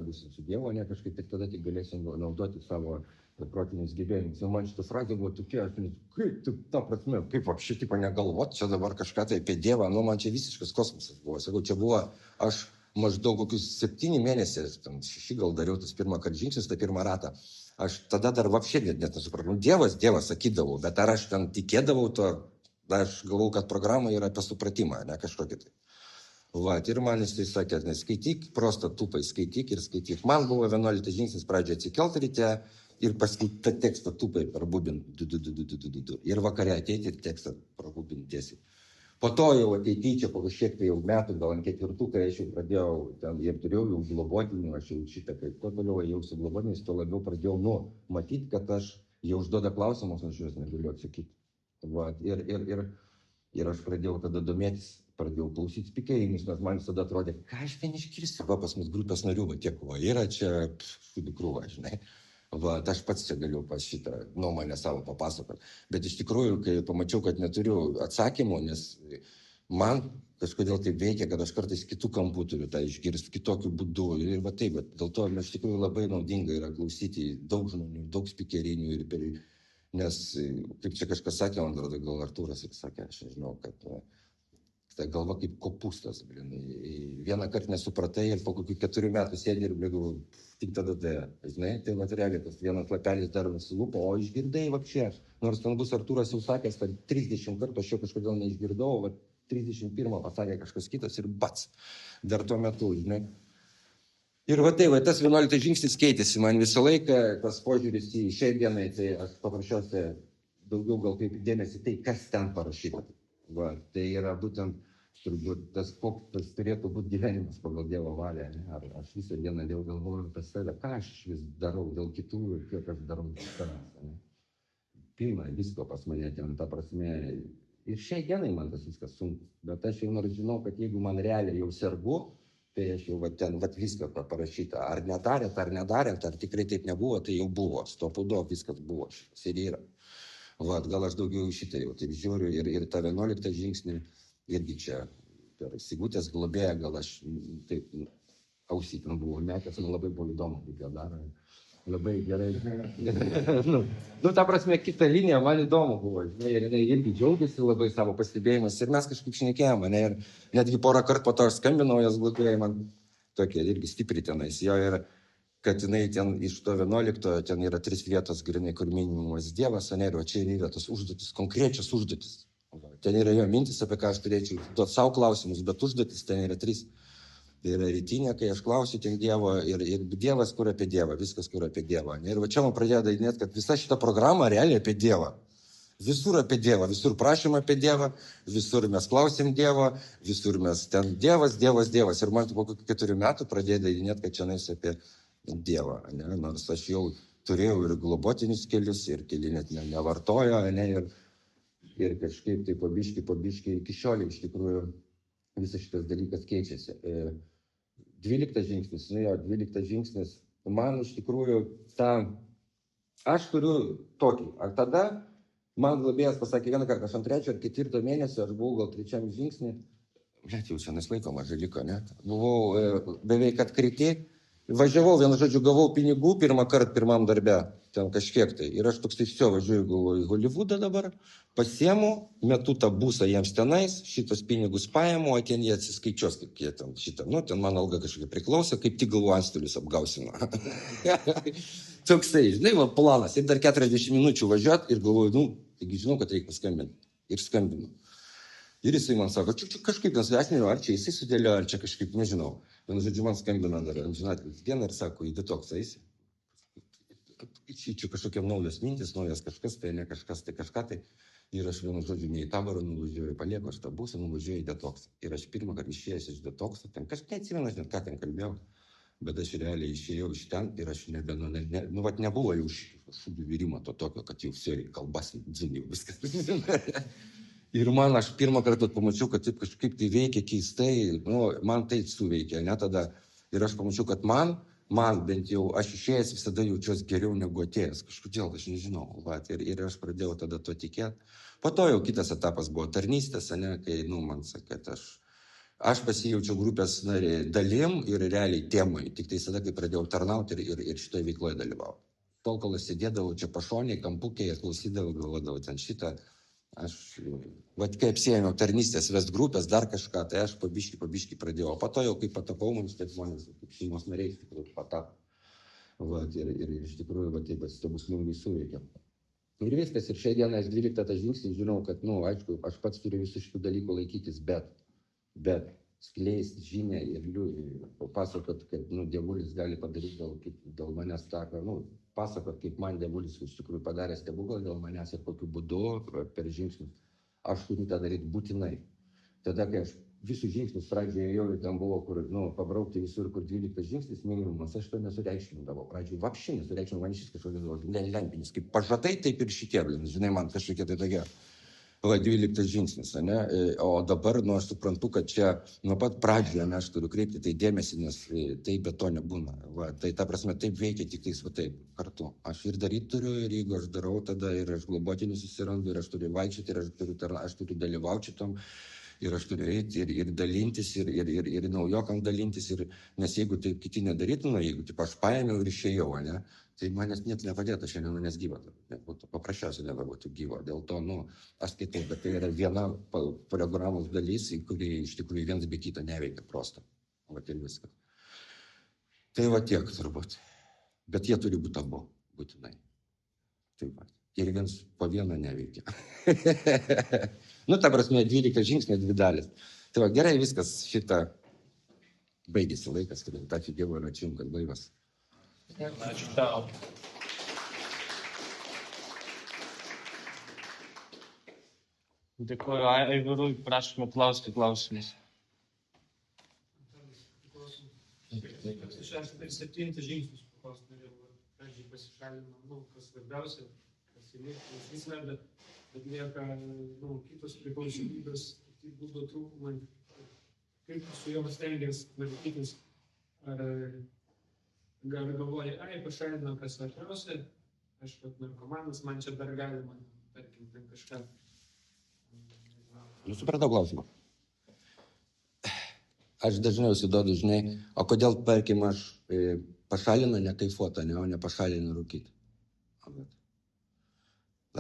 būsim su Dievu, ne kažkaip ir tada tik galėsim naudoti savo protinius gebėjimus. Ir man šitą frazę buvo tokia, aš kaip, ta prasme, kaip apšį tipo negalvot, čia dabar kažką tai apie Dievą, nu man čia visiškas kosmosas buvo. Sakau, čia buvo, aš maždaug kokius 7 mėnesius, 6 gal dariau tas pirmą kartą žingsnis, tą pirmą ratą. Aš tada dar vapšė net nesupratau. Dievas sakydavau, bet ar aš ten tikėdavau to, aš galvau, kad programa yra apie supratimą, ne kažkokį tai. Va, ir man jisai sakė, skaityk, prosto tupai, skaityk ir skaityk. Man buvo 11 žingsnis pradžioje atsikelt ryte ir paskaityti tą tekstą tupai prabubinti, ir vakare ateiti ir tekstą prabubinti tiesiai. Po to jau ateiti čia po kažkiek tai jau metų, gal ant 4, kai aš jau pradėjau, ten, ir turėjau jau globotinių, aš jau šitą, kai kuo toliau jau su globotiniais, to labiau pradėjau, nu, matyti, kad aš jau užduoda klausimus, aš juos negaliu atsakyti. Va, ir aš pradėjau tada domėtis, pradėjau klausyti spikėjimus, nes man visada atrodė, ką aš ten iškirsiu, va, pas mus grupės narių, va, tiek, va, yra čia krūva, žinai. Va, aš pats čia galiu pas šitą nuomonę savo papasakoti. Bet iš tikrųjų, kai pamačiau, kad neturiu atsakymų, nes man kažkodėl tai veikia, kad aš kartais kitų kampų turiu tą išgirsti, kitokiu būdu. Ir va taip, bet dėl to iš tikrųjų labai naudinga yra klausyti daug žmonių, daug spikerinių. Nes, kaip čia kažkas sakė, man atrodo, gal Artūras ir sakė, aš nežinau, kad ta galva kaip kopūstas. Vieną kartą nesupratai ir po kokių 4 metų sėdė ir blėgau, tik tada tai, žinai, tai materialiai tas vienas lapelis dar nusilupo, o išgirdai vapšė. Nors ten bus Artūras jau sakęs, kad 30 kartų aš jau kažkodėl neišgirdau, o 31 pasakė kažkas kitas ir bats, dar tuo metu, žinai. Ir va tai, va tas 11 žingsnis keitėsi, man visą laiką tas požiūris į šiai dienai, tai aš paprasčiausiai daugiau gal kaip dėmesį tai, kas ten parašyta. Va, tai yra būtent, turbūt, tas turėtų būti gyvenimas pagal Dievo valią, ne? Ar aš visą dieną dėl galvoju apie save, ką aš vis darau dėl kitų ir kiek aš darau dėl savęs, ne? Pilna visko pas mane ten, ta prasme, ir šiai dienai man tas viskas sunku, bet aš jau nors žinau, kad jeigu man realiai jau sergu, tai aš jau ten viską parašyta, ar nedarėt, ar tikrai taip nebuvo, tai jau buvo, stopudo viskas buvo, ir yra. Va, gal aš daugiau šitą jau taip žiūriu ir tą 11 žingsnį irgi čia per Sigutės globėją, gal aš taip ausį ten buvau metęs, man labai buvo įdomu, kaip jie daro, labai gerai. Nu, ta prasme, kita linija, man įdomu buvo, ir jinai irgi džiaugiasi labai savo pastebėjimas ir mes kažkaip šnekėjome, ne, ir netgi porą kartų po to aš skambinau, jas globėjai man tokie irgi stipri tenais, jo ir kad jinai ten iš to 11, ten yra 3 vietos grinai, kur minimumas Dievas, ne, o čia yra tos užduotis, konkrečios užduotis. Ten yra jo mintis, apie ką aš turėčiau duoti savo klausimus, bet užduotis ten yra 3. Tai yra rytinė, kai aš klausiu ten Dievo ir Dievas kur apie Dievą, viskas kur apie Dievą. Ir va čia man pradėjo dainėti, kad visa šita programa realiai apie Dievą. Visur apie Dievą, visur prašym apie Dievą, visur mes klausim Dievo, visur mes ten Dievas, Dievas, Dievas. Ir man po 4 metų pradėjo dainėti, kad čia nais apie Dievą. Ne? Nors aš jau turėjau ir globotinius kelius, ir keli net nevartojo, ne? Ir kažkaip tai pabiški iki šiol iš tikrųjų visas šitas dalykas keičiasi. 12 žingsnis, 12 žingsnis, man iš tikrųjų aš turiu tokį, ar tada man globėjas pasakė vieną kartą, aš ant 3 ar 4 mėnesio, aš buvau gal 3 žingsnį, net jau senas laiko mažai liko, ne? Buvau beveik atkriti, važiavau, vienu žodžiu, gavau pinigų pirmą kartą pirmam darbe, ten kažkiek tai. Ir aš toks tiesiog važiuoju, galvoju, į Holivudą dabar, pasiemu, metu tą busą jiems tenais, šitos pinigus paimu, o ten jie atsiskaičiuos, kaip jie ten šitą, ten man alga kažkokia priklauso, kaip tik galvoju, antstolius apgausino. Toksai, žinai, va, planas. Ir dar 40 minučių važiuot ir galvoju, taigi žinau, kad reikia paskambinti. Ir skambinu. Ir jisai man sako, čia kažkaip nesvesnėjo, ar čia jisai sudėlio, ar čia kažkaip, nežinau. Vienu žodžiu, man skambina dar, žinot, dieną ir sako, į detoksą eisi. Čia kažkokiam naujas mintis, naujas kažkas, tai ne kažkas, tai kažką tai. Ir aš vienu žodžiu, ne į taborą nuvažiuoju, palieku aš tą busą, nuvažiuoju į detoksą. Ir aš pirmą kartą išėjęs iš detokso, ten kažkaip neatsimenu, net ką ten kalbėjau. Bet aš realiai išėjau iš ten ir aš nebuvo jau šūdų virimo to tokio, kad jau seriai kalbas, dziniau, viskas. Ir man aš pirmą kartą pamačiau, kad taip kažkaip tai veikia keistai, man tai suveikia, ne tada. Ir aš pamačiau, kad man bent jau, aš išėjęs visada jaučiuosi geriau negu atėjęs. Kažkodėl, aš nežinau. Ir aš pradėjau tada to tikėti. Po to jau kitas etapas buvo tarnystės, ne, kai, man sakė, kad aš pasijaučiau grupės dalim ir realiai temai. Tik tai tada, kai pradėjau tarnauti ir šitoje veikloje dalyvauti. Tol, kol aš sėdėdavau čia pašoniai, kampukėje, klausydavau, galvodavau ten šitą. Aš, kai apsiėmiau tarnystės, vest grupės, dar kažką, tai aš pabiški pradėjau. O po to jau, kaip patapau, mums taip žmonės, kaip šeimos nariai, iš tikrųjų patap. Ir iš tikrųjų, taip stebuklingai suveikia. Ir viskas, ir šią dieną aš 12 žingsnį žinau, kad, aišku, aš pats turiu visų šitų dalykų laikytis, bet skleisti žinią ir papasakot, kad, dievulis gali padaryti dėl manęs tą, pasakot, kaip man dievulis iš tikrųjų padarė stebuklą dėl manęs ir kokiu būdu per žingsnius. Aš turiu tą daryti būtinai. Tada, kai aš visus žingsnius pradžioje jau ir ten buvo, kur, pabraukti visur, kur 12 žingsnis minimumas, aš to nesureikšmindavau. Pradžioje vapščiai nesureikšmindavau, man šis kažkokios lempinis, kaip pažadai, taip ir šitie, žinai, man kažkokie tai tokie. 12 žingsnis, ne? O dabar, aš suprantu, kad čia nuo pat pradžioje aš turiu kreipti tai dėmesį, nes taip be to nebūna. Tai ta prasme, taip veikia tik tais taip kartu. Aš ir daryti turiu, ir jeigu aš darau, tada ir aš globotinius susirandu, ir aš turiu vaikščioti, ir aš turiu dalyvauti šitom, ir aš turiu eiti, ir dalintis, ir naujokam dalintis, nes jeigu taip kiti nedarytų, jeigu taip aš paėmiau ir išėjau, ne? Tai manęs net nepadėtų šiandien manęs gyva, paprasčiausiai nebebūtų gyva. Dėl to, aš skaitau, bet tai yra viena programos dalis, kuri iš tikrųjų vienas be kito neveikia prosto. Ir viskas. Tai tiek turbūt. Bet jie turi būti abu, būtinai. Taip pat. Ir viens po vieną neveikia. Ta prasme, 12 žingsnė, 2 dalis. Tai gerai, viskas šitą baigėsi laikas, kad ačiū Dievui ir ačiū, kad laivas. Ačiū tau. Dėkuoju Aivarui, prašome klausti klausimus. 7 žingsnius paklausti, pradžiai pasišalinam, kas svarbiausia, kas įvykti, vis veda, bet lieka kitos priklausomybės, kiti būdo trūkumai, kaip su jomis stengiasi tvarkytis, ar galvoji, pašalinam, kas svarbiausia, aš narkomanas, man čia dar galima, tarkim, ten kažką. Supratau klausimą. Aš dažniausiai duodu, žinai, o kodėl, tarkim, aš pašalinu ne kaifuotą, o ne pašalinu rūkyti.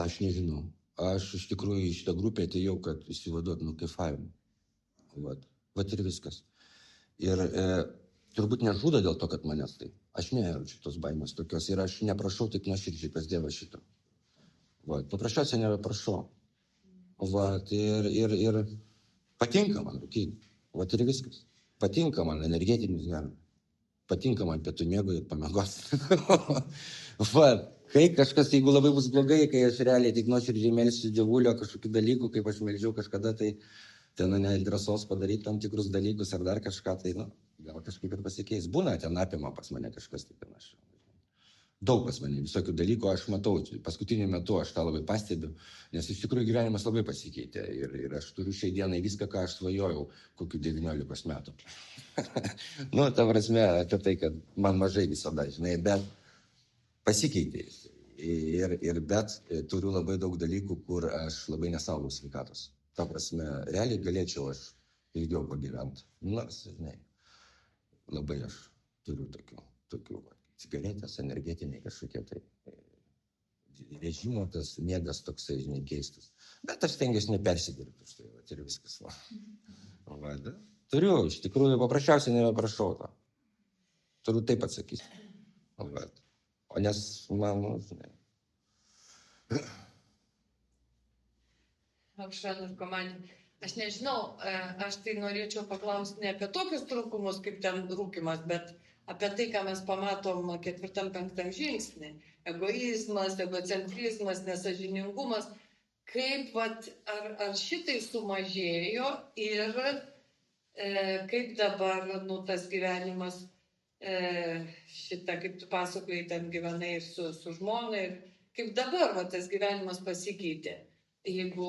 Aš nežinau. Aš iš tikrųjų į šitą grupę atėjau, kad įsivaduot kaifavimą. Vat ir viskas. Ir turbūt nežudo dėl to, kad manęs tai. Aš nejaučiu tos baimės tokios ir aš neprašau tik nuoširdžiai pas Dievą šito. Paprasčiausiai nebeprašau. Ir patinka man rūkyti. Ir viskas. patinka man energetinis gyvenimas, patinka man pietų miego ir pamiegos. Va, kai kažkas, jeigu labai bus blogai, kai aš realiai tik nuoširdžiai melsiu dievulio kažkokių dalykų, kaip aš meldžiau kažkada, tai ten drąsos padaryti tam tikrus dalykus ar dar kažką, tai gal kažkaip ir pasikeis. Būna, ten apima pas mane kažkas tai panašu. Daug pas mane visokių dalykų aš matau, paskutiniu metu aš tą labai pastebiu, nes iš tikrųjų gyvenimas labai pasikeitė ir aš turiu šiai dienai viską, ką aš svajojau, kokių 19 metų. Ta prasme, apie tai, kad man mažai visada, žinai, bet pasikeitė. Bet turiu labai daug dalykų, kur aš labai nesaugau sveikatos. Ta prasme, realiai galėčiau aš ilgiau pagyventi. Nors, žinai, labai aš turiu tokių cigaretės, energetiniai kažkokie tai režimo, tas miegas toksai, žinai, keistas. Bet aš stengiuosi nepersidirbti už tai, ir viskas. Turiu, iš tikrųjų, paprasčiausiai nebeprašau to. Turiu taip atsakyti. O nes man, žinai. Aušra komandė. Aš nežinau, aš tai norėčiau paklausti ne apie tokius trūkumus, kaip ten rūkimas, bet apie tai, ką mes pamatom 4-5 žingsnį. Egoizmas, egocentrizmas, nesažiningumas. Kaip, ar šitai sumažėjo ir kaip dabar, tas gyvenimas, kaip tu pasakojai, ten gyvenai ir su žmona, ir kaip dabar tas gyvenimas pasikeitė. Jeigu,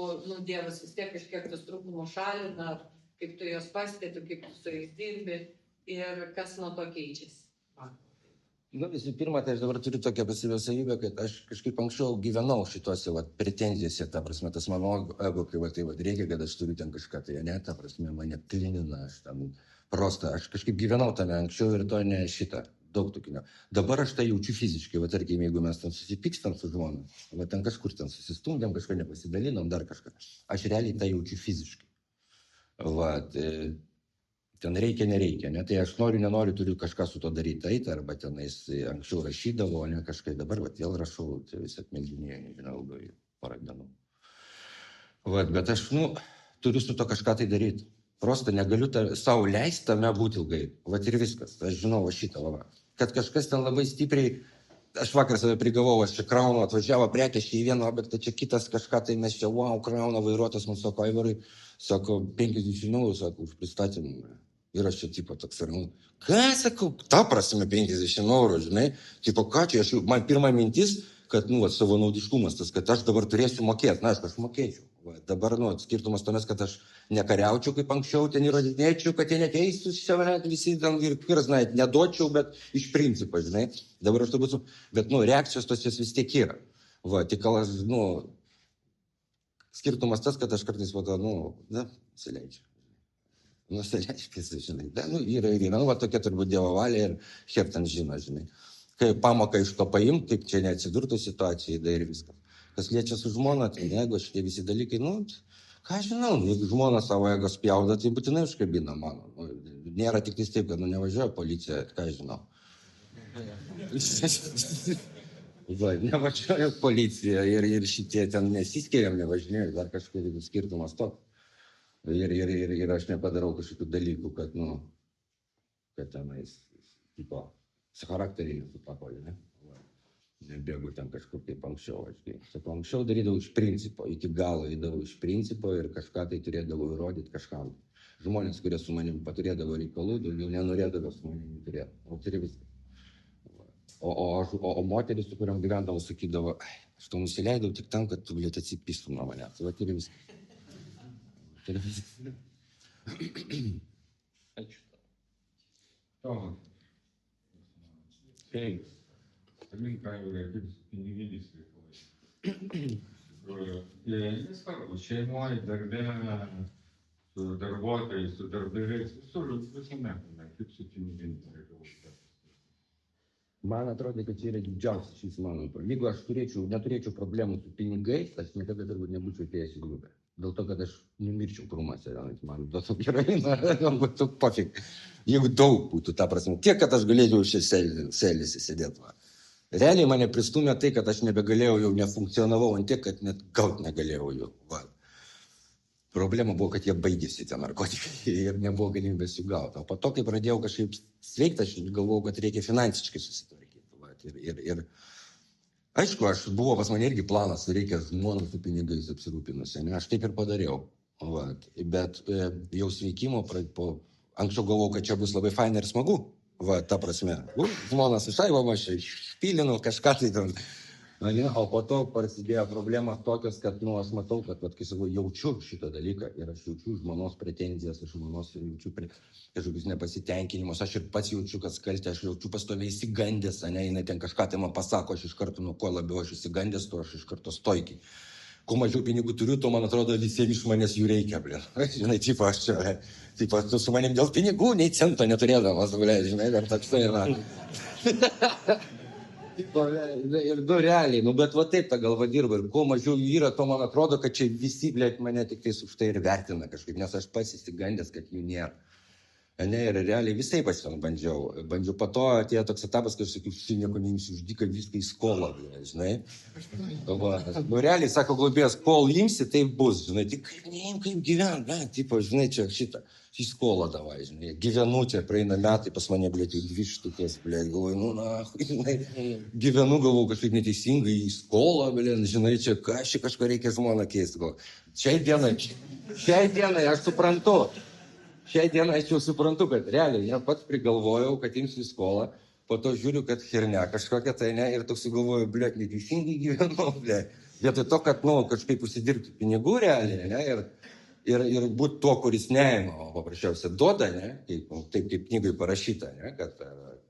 Dievas vis tiek kažkiek tas trūkumus šalina, ar kaip tu jos pastebi, kaip tu su jais dirbi. Ir kas nuo to keičiasi? Visų pirma, tai aš dabar turiu tokią pasyvią savybę, kad aš kažkaip anksčiau gyvenau šituose pretenzijose, ta prasme, tas mano ego, kai reikia, kad aš turiu ten kažką, tai ne, ta prasme, mane klinina, aš ten prosta, aš kažkaip gyvenau tame anksčiau ir to ne šitą, daug tokių ne. Dabar aš tai jaučiu fiziškai, tarkim, jeigu mes ten susipykstam su žmona, ten kažkur ten susistumdėm, kažką nepasidalinom, dar kažką, aš realiai tai jaučiu fiziškai. Ten reikia, nereikia, ne? Tai aš noriu, nenoriu, turiu kažką su to daryti, eiti, arba tenais anksčiau rašydavo, ne kažkai, dabar vėl rašau, tai vis atmeldinėjau, nežinau, ilgai porą dienų. Bet aš, turiu su to kažką tai daryti. Prosta negaliu savo leisti tame būti ilgai. Ir viskas, aš žinau šitą, kad kažkas ten labai stipriai, aš vakar save prigavau, aš čia kraunu, atvažiavo prekės čia į vieną objektą, čia kitas kažką, tai mes čia, krauna vairuotas, man sako, Aivarai, sako, 50 eurų, sako, už pristatymą. Ir aš čia, toks, ką, sakau, ta prasme 50 eurų, žinai, ką čia, man pirma mintis, kad, savanaudiškumas tas, kad aš dabar turėsiu mokėti, aišku, aš mokėčiau. Dabar, skirtumas tuomet, kad aš nekariaučiau kaip anksčiau, ten įrodinėčiau, kad jie neteistų visi ten ir, žinai, neduočiau, bet iš principo, žinai, dabar aš turbūt, bet, reakcijos tos vis tiek yra. Tik, skirtumas tas, kad aš kartais, nusileidžiu. Nusileiškis, žinai. Yra, tokia turbūt Dievo valia ir ten žino, žinai. Kai pamoką iš to paimti, kaip čia neatsidurtų situacijai, ir viskas. Kas liečia su žmona, tai jeigu šitie visi dalykai, ką žinau, jeigu žmona savo ego spjauda, tai būtinai užkabina mano. Nėra tik taip, kad nevažiuoja policija, ką žinau. Nevažiuoja policija ir šitie ten nesiskiriam, nevažinėjau, dar kažkokiu skirtumas toks. Ir aš nepadarau kažkokių dalykų, kad tenais, su charakteriai nesutapau, ne? Nebėgu ten kažkur kaip anksčiau, sakau, anksčiau darydavau iš principo, iki galo įdavau iš principo ir kažką tai turėdavau įrodyti kažkam. Žmonės, kurie su manim paturėdavo reikalų, daugiau nenorėdavo su manim turėti. Tai viskas. O moteris, su kuriam gyvendavau, sakydavo, aš to nusileidau tik tam, kad tu galėtų atsipistum nuo manęs. Tai viskas. Ačiū. Tomas. Taip. Link Aivarai, kaip piniginiais reikalais. Nesvarbu, šeimoje, darbe, su darbuotojais, su darbdaviais, visur, visame, kaip su piniginiais reikalais. Man atrodo, kad čia yra didžiausias šis mano. Jeigu aš neturėčiau problemų su pinigais, aš niekada turbūt nebūčiau atėjęs į grupę. Dėl to, kad aš numirčiau krūmuose, man duotų gerai, būtų pofik. Jeigu daug būtų, ta prasme, tiek, kad aš galėjau šis sėlėsi sėdėti. Realiai mane pristumė tai, kad aš nebegalėjau, jau nefunkcionavau, ant tiek, kad net gaut negalėjau jau. Problema buvo, kad jie baigėsi tie narkotikai ir nebuvo galimybės jų gauti. O po to, kai pradėjau kažkaip sveikti, aš galvojau, kad reikia finansiškai susitvarkyti. Vat, ir aišku, buvo pas mane irgi planas, reikia žmonų su pinigais apsirūpinusi. Aš taip ir padariau. Vat, bet jau sveikimo, anksčiau galvojau, kad čia bus labai faina ir smagu. Va, ta prasme. Žmonas išaivom, aš špilinu kažką tai ten. O po to prasidėjo problemas tokios, kad, aš matau, kad, kai sakau, jaučiu šitą dalyką ir aš jaučiu žmonos pretenzijas, aš žmonos jaučiu kažkokius nepasitenkinimus, aš ir pats jaučiu, kad kaltę, aš jaučiu pastoviai įsigandęs, jinai ten kažką tai man pasako, aš iš karto, kuo labiau aš įsigandęs, tuo aš iš karto stoikiai. Kuo mažiau pinigų turiu, to, man atrodo, visiems iš manęs jų reikia, blin. Žinai, tipo, aš čia, tipo, tu su manim dėl pinigų, nei cento neturėdamas, blin, žinai, dar toksai, na. Ir realiai, bet va taip ta galva dirba ir kuo mažiau jų yra, to man atrodo, kad čia visi, blėt, mane tik tais už tai ir vertina kažkaip, nes aš pats įsigandęs, kad jų nėra. Ir realiai visai pas ten bandžiau. Po to atėjo toks etapas, kad aš sakiau, nieko neimsiu už dyką, viską į skolą, žinai. Realiai, sako globėjas, kol imsi, tai bus, žinai, tik kaip neim, kaip gyvent, tipo, žinai, čia šitą. Į skolą davai, žinai, gyvenu čia, praeina metai, pas mane, blėt, jau 2 štukės, blėt, galvoju, žinai, gyvenu, galvoju, kažkaip neteisingai į skolą, blėt, žinai, čia kažko reikia žmoną keisti, galvoju. Šiai dienai aš suprantu, aš jau suprantu, kad realiai, pats prigalvojau, kad imsiu į skolą, po to žiūriu, kad hernia kažkokia tai, ir toks galvoju, blėt, neteisingai gyvenu, blėt, vietoj to, kad, kažkaip užsidirbti pinigų realiai, ir būti tuo, kuris neima, o paprasčiausiai duoda, taip kaip knygai parašyta, kad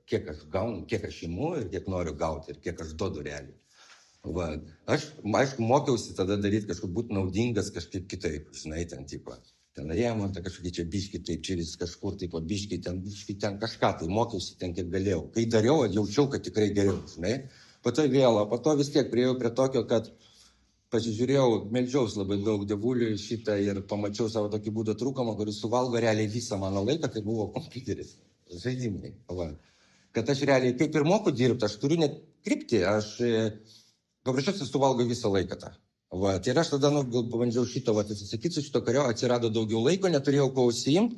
kiek aš gaunu, kiek aš imu ir kiek noriu gauti ir kiek aš duodu realiai. Va. Aš, aišku, mokiausi tada daryti kažkaip būti naudingas kažkaip kitaip, žinai, ten, tipo, ten remontą kažkokį čia biškį, taip, čia vis kažkur, taip, biškį ten kažką, tai mokiausi ten kiek galėjau. Kai dariau, jaučiau, kad tikrai geriau, žinai. Po to vis tiek priejau prie tokio, kad pasižiūrėjau, meldžiaus labai daug dievulių šitą ir pamačiau savo tokį būdą trūkumą, kuris suvalgo realiai visą mano laiką, tai buvo kompiuteris, žaidimai. Va. Kad aš realiai kaip ir moku dirbti, aš turiu net kryptį, aš paprasčiausiai suvalgo visą laiką tą. Va. Ir aš tada pabandžiau šito atsisakyti su šito kario, atsirado daugiau laiko, neturėjau ko užsiimti.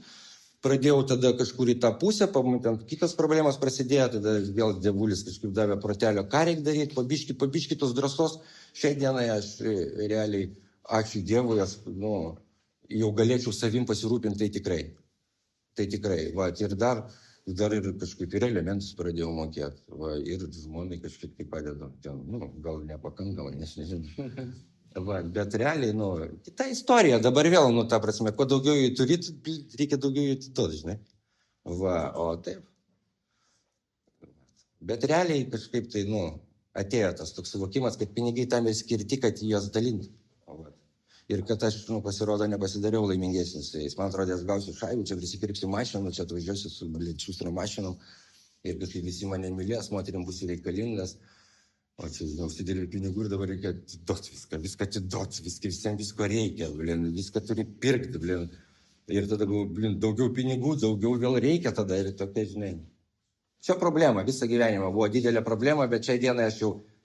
Pradėjau tada kažkur į tą pusę, kitos problemos prasidėjo, tada vėl dievulis kažkaip davė protelio, ką reikia daryti, pabiški tos drąsos. Šiai dienai aš realiai, ačiū Dievui, aš jau galėčiau savim pasirūpinti, tai tikrai. Va, ir dar ir kažkaip ir elementus pradėjau mokėti, va, ir žmonai kažkaip tai padeda, gal nepakankamai, nes nežinau. Va, bet realiai, kita istorija, dabar vėl, ta prasme, kuo daugiau jų turit, reikia daugiau jų atiduoti, žinai. Va, o taip. Bet realiai kažkaip tai, atėjo tas toks suvokimas, kad pinigai tam ir skirti, kad juos dalinti. Ir kad aš, pasirodo, nepasidariau laimingesnis. Man atrodo, aš gausiu šaibų, čia prisikirpsiu mašiną, čia atvažiuosiu su šustro mašinom ir kažkaip visi mane mylės, moterim būsiu reikalingas. O čia, užsidėliu pinigų ir dabar reikia atiduoti viską atiduoti, visiems visko reikia, viską turi pirkti, ir tada, daugiau pinigų, daugiau vėl reikia tada ir tokia, žinai. Čia problema, visą gyvenimą buvo didelė problema, bet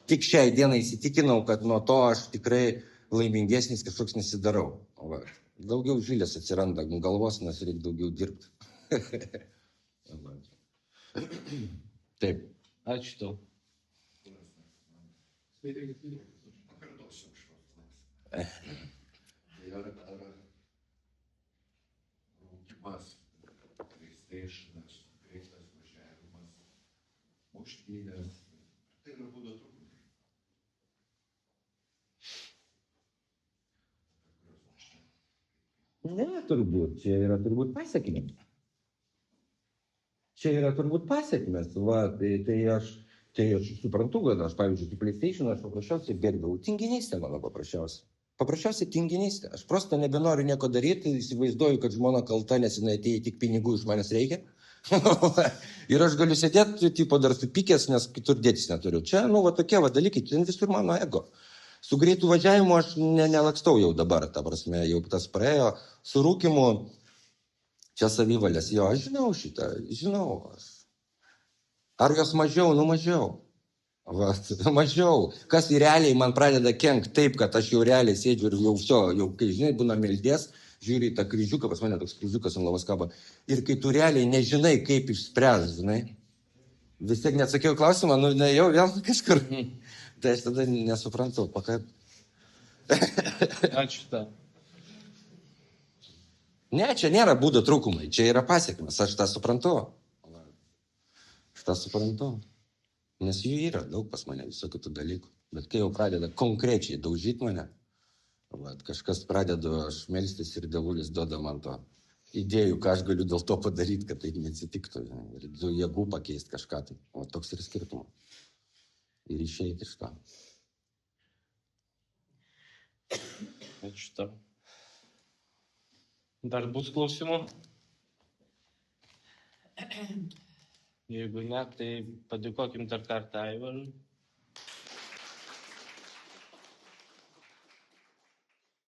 tik šiai dienai įsitikinau, kad nuo to aš tikrai laimingesnis kažkoks nesidarau. Va. Daugiau žilės atsiranda galvos, nes reikia daugiau dirbti. Taip. Ačiū tau. Rūkimas, PlayStation'as, greitas važiavimas, muštynės, tai yra būdo trūkumas. Ne, turbūt, čia yra turbūt pasiekimės. Va, tai aš suprantu, kad aš, pavyzdžiui, su PlayStation aš paprasčiausiai bėgdavau. Tinginystė mano paprasčiausiai. Paprasčiausiai tinginystė. Aš prosto nebenoriu nieko daryti, įsivaizduoju, kad žmona kalta, nes jinai atėjo tik pinigų iš manęs reikia. Ir aš galiu sėdėti, tipo, dar supykęs, nes kitur dėtis neturiu. Čia, tokie dalykai, ten visur mano ego. Su greitų važiavimu aš nelakstau jau dabar, ta prasme, jau tas praėjo. Su rūkimu, čia savivalės, jo, aš žinau šitą, žinau. Ar jos mažiau? Mažiau. Va, mažiau. Kas realiai man pradeda kenkt taip, kad aš jau realiai sėdžiu ir jau, kai žinai, būna mildės, žiūri į tą kryžiuką, pas mane toks kryžiukas ant lovos kabo. Ir kai tu realiai nežinai, kaip išspręs, žinai. Vis tiek neatsakiau klausimą, nu, ne jau vėl kažkur. Tai aš tada nesuprantu, pakai. Ačiū tau. Ne, čia nėra būdo trūkumai, čia yra pasiekmes, aš tą suprantu. Aš tą suprantu. Nes jų yra daug pas mane visokių tų dalykų. Bet kai jau pradeda konkrečiai daužyti mane, vat, kažkas pradeda aš melstis ir dievulis duoda man to idėjų, ką aš galiu dėl to padaryti, kad tai neatsitiktų. Ir jėgų pakeisti kažką tai. O toks ir skirtumas. Ir išeiti iš to. Ačiū tau. Dar bus klausimų? Jeigu ne, tai padėkokim dar kartą Aivarui.